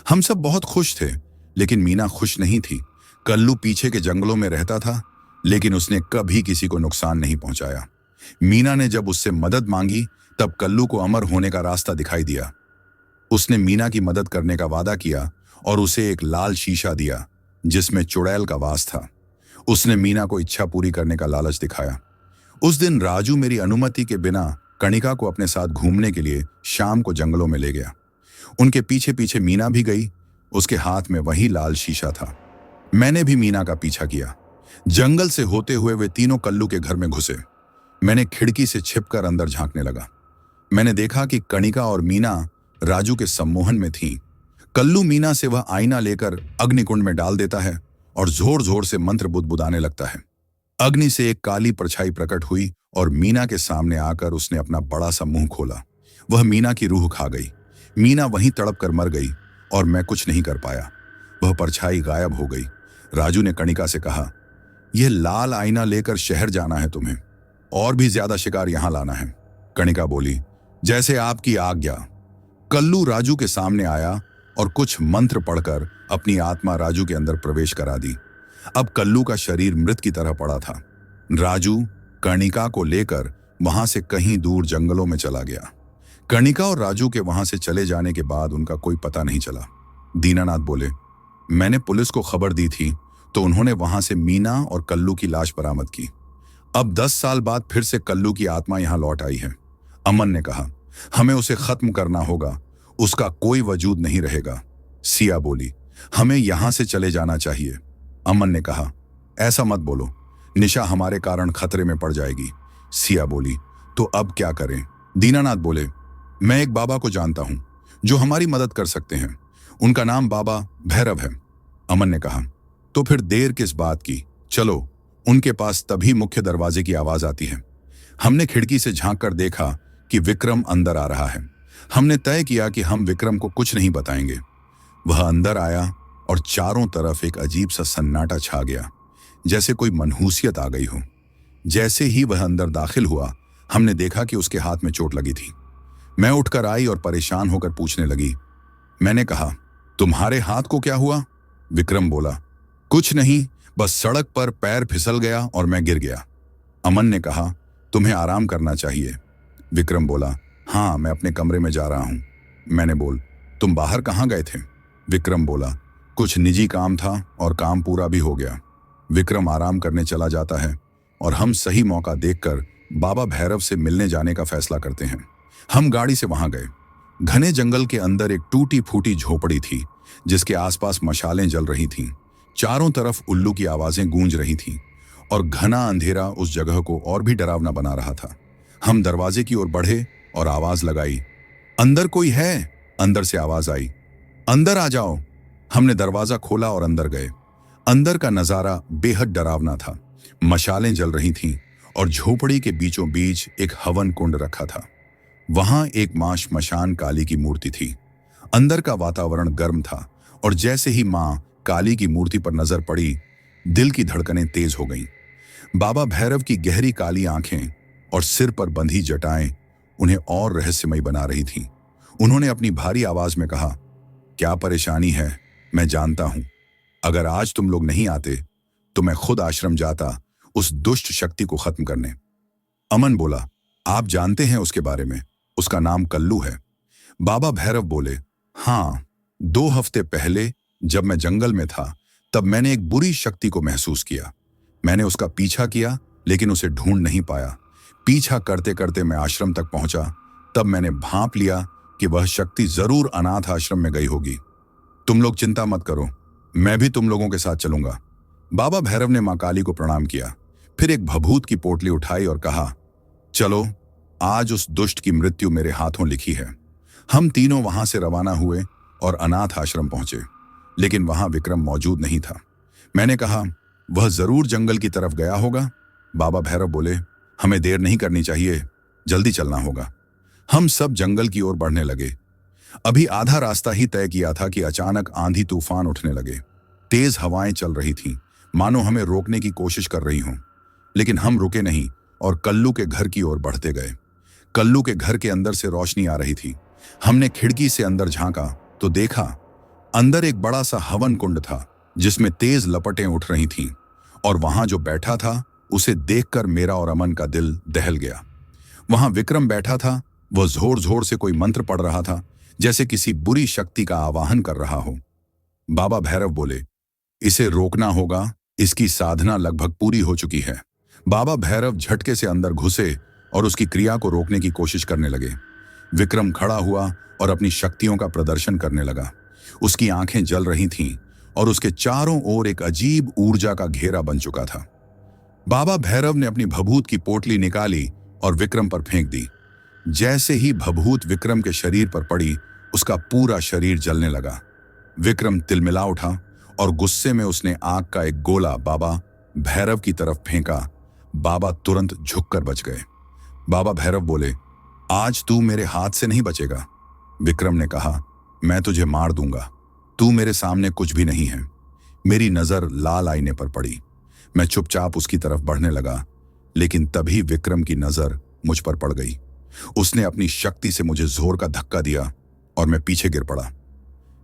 हम सब बहुत खुश थे, लेकिन मीना खुश नहीं थी। कल्लू पीछे के जंगलों में रहता था, लेकिन उसने कभी किसी को नुकसान नहीं पहुंचाया। मीना ने जब उससे मदद मांगी, तब कल्लू को अमर होने का रास्ता दिखाई दिया। उसने मीना की मदद करने का वादा किया और उसे एक लाल शीशा दिया, जिसमें चुड़ैल का वास था। उसने मीना को इच्छा पूरी करने का लालच दिखाया। उस दिन राजू मेरी अनुमति के बिना कणिका को अपने साथ घूमने के लिए शाम को जंगलों में ले गया। उनके पीछे पीछे मीना भी गई। उसके हाथ में वही लाल शीशा था। मैंने भी मीना का पीछा किया। जंगल से होते हुए वे तीनों कल्लू के घर में घुसे। मैंने खिड़की से छिपकर अंदर झांकने लगा। मैंने देखा कि कणिका और मीना राजू के सम्मोहन में थीं। कल्लू मीना से वह आईना लेकर अग्निकुंड में डाल देता है और जोर जोर से मंत्र बुदबुदाने लगता है। अग्नि से एक काली परछाई प्रकट हुई और मीना के सामने आकर उसने अपना बड़ा सा मुंह खोला। वह मीना की रूह खा गई। मीना वहीं तड़प कर मर गई और मैं कुछ नहीं कर पाया। वह परछाई गायब हो गई। राजू ने कणिका से कहा, यह लाल आईना लेकर शहर जाना है तुम्हें, और भी ज्यादा शिकार यहां लाना है। कणिका बोली, जैसे आपकी आज्ञा। कल्लू राजू के सामने आया और कुछ मंत्र पढ़कर अपनी आत्मा राजू के अंदर प्रवेश करा दी। अब कल्लू का शरीर मृत की तरह पड़ा था। राजू कणिका को लेकर वहां से कहीं दूर जंगलों में चला गया। कणिका और राजू के वहां से चले जाने के बाद उनका कोई पता नहीं चला। दीनानाथ बोले, मैंने पुलिस को खबर दी थी तो उन्होंने वहां से मीना और कल्लू की लाश बरामद की। अब 10 साल बाद फिर से कल्लू की आत्मा यहां लौट आई है। अमन ने कहा, हमें उसे खत्म करना होगा, उसका कोई वजूद नहीं रहेगा। सिया बोली, हमें यहां से चले जाना चाहिए। अमन ने कहा, ऐसा मत बोलो, निशा हमारे कारण खतरे में पड़ जाएगी। सिया बोली, तो अब क्या करें? दीनानाथ बोले, मैं एक बाबा को जानता हूं जो हमारी मदद कर सकते हैं। उनका नाम बाबा भैरव है। अमन ने कहा, तो फिर देर किस बात की, चलो उनके पास। तभी मुख्य दरवाजे की आवाज आती है। हमने खिड़की से झांक कर देखा कि विक्रम अंदर आ रहा है। हमने तय किया कि हम विक्रम को कुछ नहीं बताएंगे। वह अंदर आया और चारों तरफ एक अजीब सा सन्नाटा छा गया, जैसे कोई मनहूसियत आ गई हो। जैसे ही वह अंदर दाखिल हुआ, हमने देखा कि उसके हाथ में चोट लगी थी। मैं उठकर आई और परेशान होकर पूछने लगी। मैंने कहा, तुम्हारे हाथ को क्या हुआ? विक्रम बोला, कुछ नहीं, बस सड़क पर पैर फिसल गया और मैं गिर गया। अमन ने कहा, तुम्हें आराम करना चाहिए। विक्रम बोला, हाँ, मैं अपने कमरे में जा रहा हूं। मैंने बोल, तुम बाहर कहाँ गए थे? विक्रम बोला, कुछ निजी काम था और काम पूरा भी हो गया। विक्रम आराम करने चला जाता है और हम सही मौका देखकर बाबा भैरव से मिलने जाने का फैसला करते हैं। हम गाड़ी से वहां गए। घने जंगल के अंदर एक टूटी फूटी झोपड़ी थी जिसके आसपास मशालें जल रही थीं। चारों तरफ उल्लू की आवाजें गूंज रही थीं और घना अंधेरा उस जगह को और भी डरावना बना रहा था। हम दरवाजे की ओर बढ़े और आवाज लगाई, अंदर कोई है? अंदर से आवाज आई, अंदर आ जाओ। हमने दरवाजा खोला और अंदर गए। अंदर का नजारा बेहद डरावना था। मशालें जल रही थीं और झोपड़ी के बीचों बीच एक हवन कुंड रखा था। वहां एक मां श्मशान काली की मूर्ति थी। अंदर का वातावरण गर्म था और जैसे ही मां काली की मूर्ति पर नजर पड़ी, दिल की धड़कनें तेज हो गईं। बाबा भैरव की गहरी काली आंखें और सिर पर बंधी जटाएं उन्हें और रहस्यमयी बना रही थीं। उन्होंने अपनी भारी आवाज में कहा, क्या परेशानी है? मैं जानता हूं, अगर आज तुम लोग नहीं आते तो मैं खुद आश्रम जाता उस दुष्ट शक्ति को खत्म करने। अमन बोला, आप जानते हैं उसके बारे में? उसका नाम कल्लू है। बाबा भैरव बोले, हाँ, 2 हफ्ते पहले जब मैं जंगल में था तब मैंने एक बुरी शक्ति को महसूस किया। मैंने उसका पीछा किया लेकिन उसे ढूंढ नहीं पाया। पीछा करते करते मैं आश्रम तक पहुंचा। तब मैंने भांप लिया कि वह शक्ति जरूर अनाथ आश्रम में गई होगी। तुम लोग चिंता मत करो, मैं भी तुम लोगों के साथ चलूंगा। बाबा भैरव ने मां काली को प्रणाम किया, फिर एक भभूत की पोटली उठाई और कहा, चलो, आज उस दुष्ट की मृत्यु मेरे हाथों लिखी है। हम तीनों वहां से रवाना हुए और अनाथ आश्रम पहुंचे, लेकिन वहां विक्रम मौजूद नहीं था। मैंने कहा, वह जरूर जंगल की तरफ गया होगा। बाबा भैरव बोले, हमें देर नहीं करनी चाहिए, जल्दी चलना होगा। हम सब जंगल की ओर बढ़ने लगे। अभी आधा रास्ता ही तय किया था कि अचानक आंधी तूफान उठने लगे। तेज हवाएं चल रही थीं, मानो हमें रोकने की कोशिश कर रही हों। लेकिन हम रुके नहीं और कल्लू के घर की ओर बढ़ते गए। कल्लू के घर के अंदर से रोशनी आ रही थी। हमने खिड़की से अंदर झांका तो देखा, अंदर एक बड़ा सा हवन कुंड था जिसमें तेज लपटें उठ रही थीं, और वहां जो बैठा था उसे देखकर मेरा और अमन का दिल दहल गया। वहां विक्रम बैठा था। वह जोर जोर से कोई मंत्र पढ़ रहा था, जैसे किसी बुरी शक्ति का आवाहन कर रहा हो। बाबा भैरव बोले, इसे रोकना होगा, इसकी साधना लगभग पूरी हो चुकी है। बाबा भैरव झटके से अंदर घुसे और उसकी क्रिया को रोकने की कोशिश करने लगे। विक्रम खड़ा हुआ और अपनी शक्तियों का प्रदर्शन करने लगा। उसकी आंखें जल रही थीं और उसके चारों ओर एक अजीब ऊर्जा का घेरा बन चुका था। बाबा भैरव ने अपनी भभूत की पोटली निकाली और विक्रम पर फेंक दी। जैसे ही भभूत विक्रम के शरीर पर पड़ी, उसका पूरा शरीर जलने लगा। विक्रम तिलमिला उठा और गुस्से में उसने आग का एक गोला बाबा भैरव की तरफ फेंका। बाबा तुरंत झुककर बच गए। बाबा भैरव बोले, आज तू मेरे हाथ से नहीं बचेगा। विक्रम ने कहा, मैं तुझे मार दूंगा। तू मेरे सामने कुछ भी नहीं है। मेरी नजर लाल आईने पर पड़ी। मैं चुपचाप उसकी तरफ बढ़ने लगा, लेकिन तभी विक्रम की नजर मुझ पर पड़ गई। उसने अपनी शक्ति से मुझे जोर का धक्का दिया और मैं पीछे गिर पड़ा।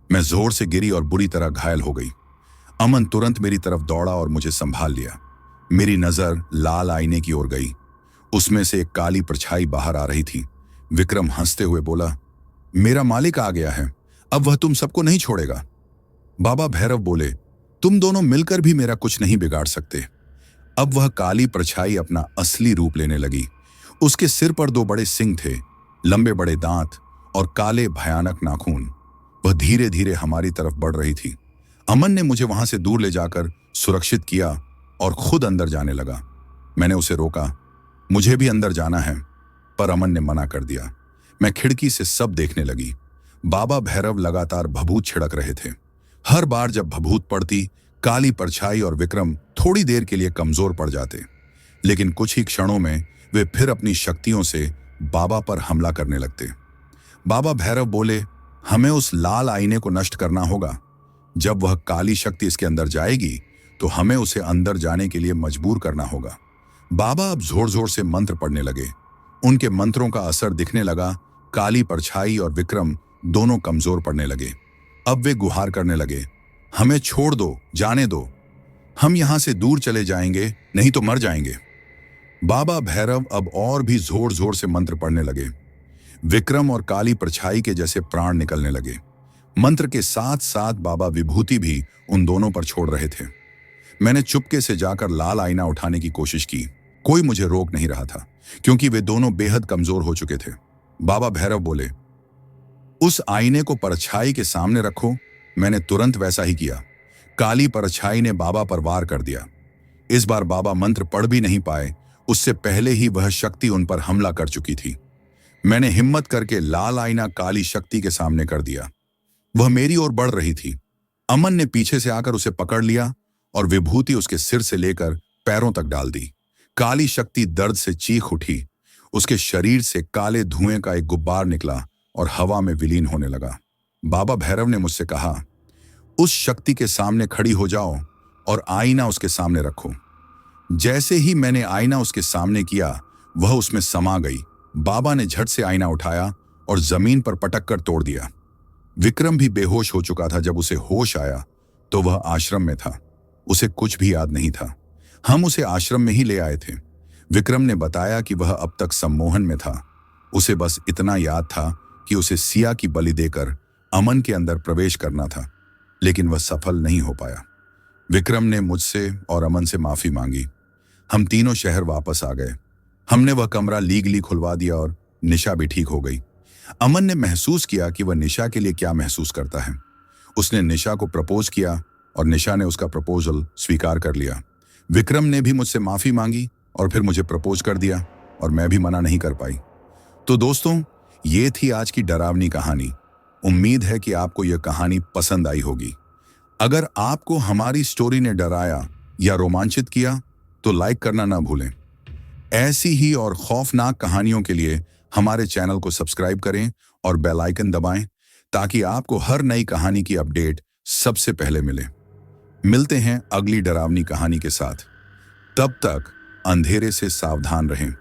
मैं जोर से गिरी और बुरी तरह घायल हो गई। अमन तुरंत मेरी तरफ दौड़ा और मुझे संभाल लिया। मेरी नजर लाल आईने की ओर गई। उसमें से एक काली परछाई बाहर आ रही थी। विक्रम हंसते हुए बोला, मेरा मालिक आ गया है, अब वह तुम सबको नहीं छोड़ेगा। बाबा भैरव बोले, तुम दोनों मिलकर भी मेरा कुछ नहीं बिगाड़ सकते। अब वह काली परछाई अपना असली रूप लेने लगी। उसके सिर पर 2 बड़े सिंग थे, लंबे बड़े दांत और काले भयानक नाखून। वह धीरे धीरे हमारी तरफ बढ़ रही थी। अमन ने मुझे वहां से दूर ले जाकर सुरक्षित किया और खुद अंदर जाने लगा। मैंने उसे रोका, मुझे भी अंदर जाना है, पर अमन ने मना कर दिया। मैं खिड़की से सब देखने लगी। बाबा भैरव लगातार भभूत छिड़क रहे थे। हर बार जब भभूत पड़ती, काली परछाई और विक्रम थोड़ी देर के लिए कमजोर पड़ जाते, लेकिन कुछ ही क्षणों में वे फिर अपनी शक्तियों से बाबा पर हमला करने लगते। बाबा भैरव बोले, हमें उस लाल आईने को नष्ट करना होगा। जब वह काली शक्ति इसके अंदर जाएगी तो हमें उसे अंदर जाने के लिए मजबूर करना होगा। बाबा अब जोर जोर से मंत्र पढ़ने लगे। उनके मंत्रों का असर दिखने लगा। काली परछाई और विक्रम दोनों कमजोर पड़ने लगे। अब वे गुहार करने लगे, हमें छोड़ दो, जाने दो, हम यहां से दूर चले जाएंगे, नहीं तो मर जाएंगे। बाबा भैरव अब और भी जोर जोर से मंत्र पढ़ने लगे। विक्रम और काली परछाई के जैसे प्राण निकलने लगे। मंत्र के साथ साथ बाबा विभूति भी उन दोनों पर छोड़ रहे थे। मैंने चुपके से जाकर लाल आईना उठाने की कोशिश की। कोई मुझे रोक नहीं रहा था, क्योंकि वे दोनों बेहद कमजोर हो चुके थे। बाबा भैरव बोले, उस आईने को परछाई के सामने रखो। मैंने तुरंत वैसा ही किया। काली परछाई ने बाबा पर वार कर दिया। इस बार बाबा मंत्र पढ़ भी नहीं पाए, उससे पहले ही वह शक्ति उन पर हमला कर चुकी थी। मैंने हिम्मत करके लाल आईना काली शक्ति के सामने कर दिया। वह मेरी ओर बढ़ रही थी। अमन ने पीछे से आकर उसे पकड़ लिया और विभूति उसके सिर से लेकर पैरों तक डाल दी। काली शक्ति दर्द से चीख उठी। उसके शरीर से काले धुएं का एक गुब्बार निकला और हवा में विलीन होने लगा। बाबा भैरव ने मुझसे कहा, उस शक्ति के सामने खड़ी हो जाओ और आईना उसके सामने रखो। जैसे ही मैंने आईना उसके सामने किया, वह उसमें समा गई। बाबा ने झट से आईना उठाया और जमीन पर पटक कर तोड़ दिया। विक्रम भी बेहोश हो चुका था। जब उसे होश आया तो वह आश्रम में था। उसे कुछ भी याद नहीं था। हम उसे आश्रम में ही ले आए थे। विक्रम ने बताया कि वह अब तक सम्मोहन में था। उसे बस इतना याद था कि उसे सिया की बलि देकर अमन के अंदर प्रवेश करना था, लेकिन वह सफल नहीं हो पाया। विक्रम ने मुझसे और अमन से माफी मांगी। हम तीनों शहर वापस आ गए। हमने वह कमरा लीगली खुलवा दिया और निशा भी ठीक हो गई। अमन ने महसूस किया कि वह निशा के लिए क्या महसूस करता है। उसने निशा को प्रपोज किया और निशा ने उसका प्रपोजल स्वीकार कर लिया। विक्रम ने भी मुझसे माफी मांगी और फिर मुझे प्रपोज कर दिया और मैं भी मना नहीं कर पाई। तो दोस्तों, ये थी आज की डरावनी कहानी। उम्मीद है कि आपको यह कहानी पसंद आई होगी। अगर आपको हमारी स्टोरी ने डराया या रोमांचित किया तो लाइक करना ना भूलें। ऐसी ही और खौफनाक कहानियों के लिए हमारे चैनल को सब्सक्राइब करें और बेल आइकन दबाएं, ताकि आपको हर नई कहानी की अपडेट सबसे पहले मिले। मिलते हैं अगली डरावनी कहानी के साथ। तब तक अंधेरे से सावधान रहें।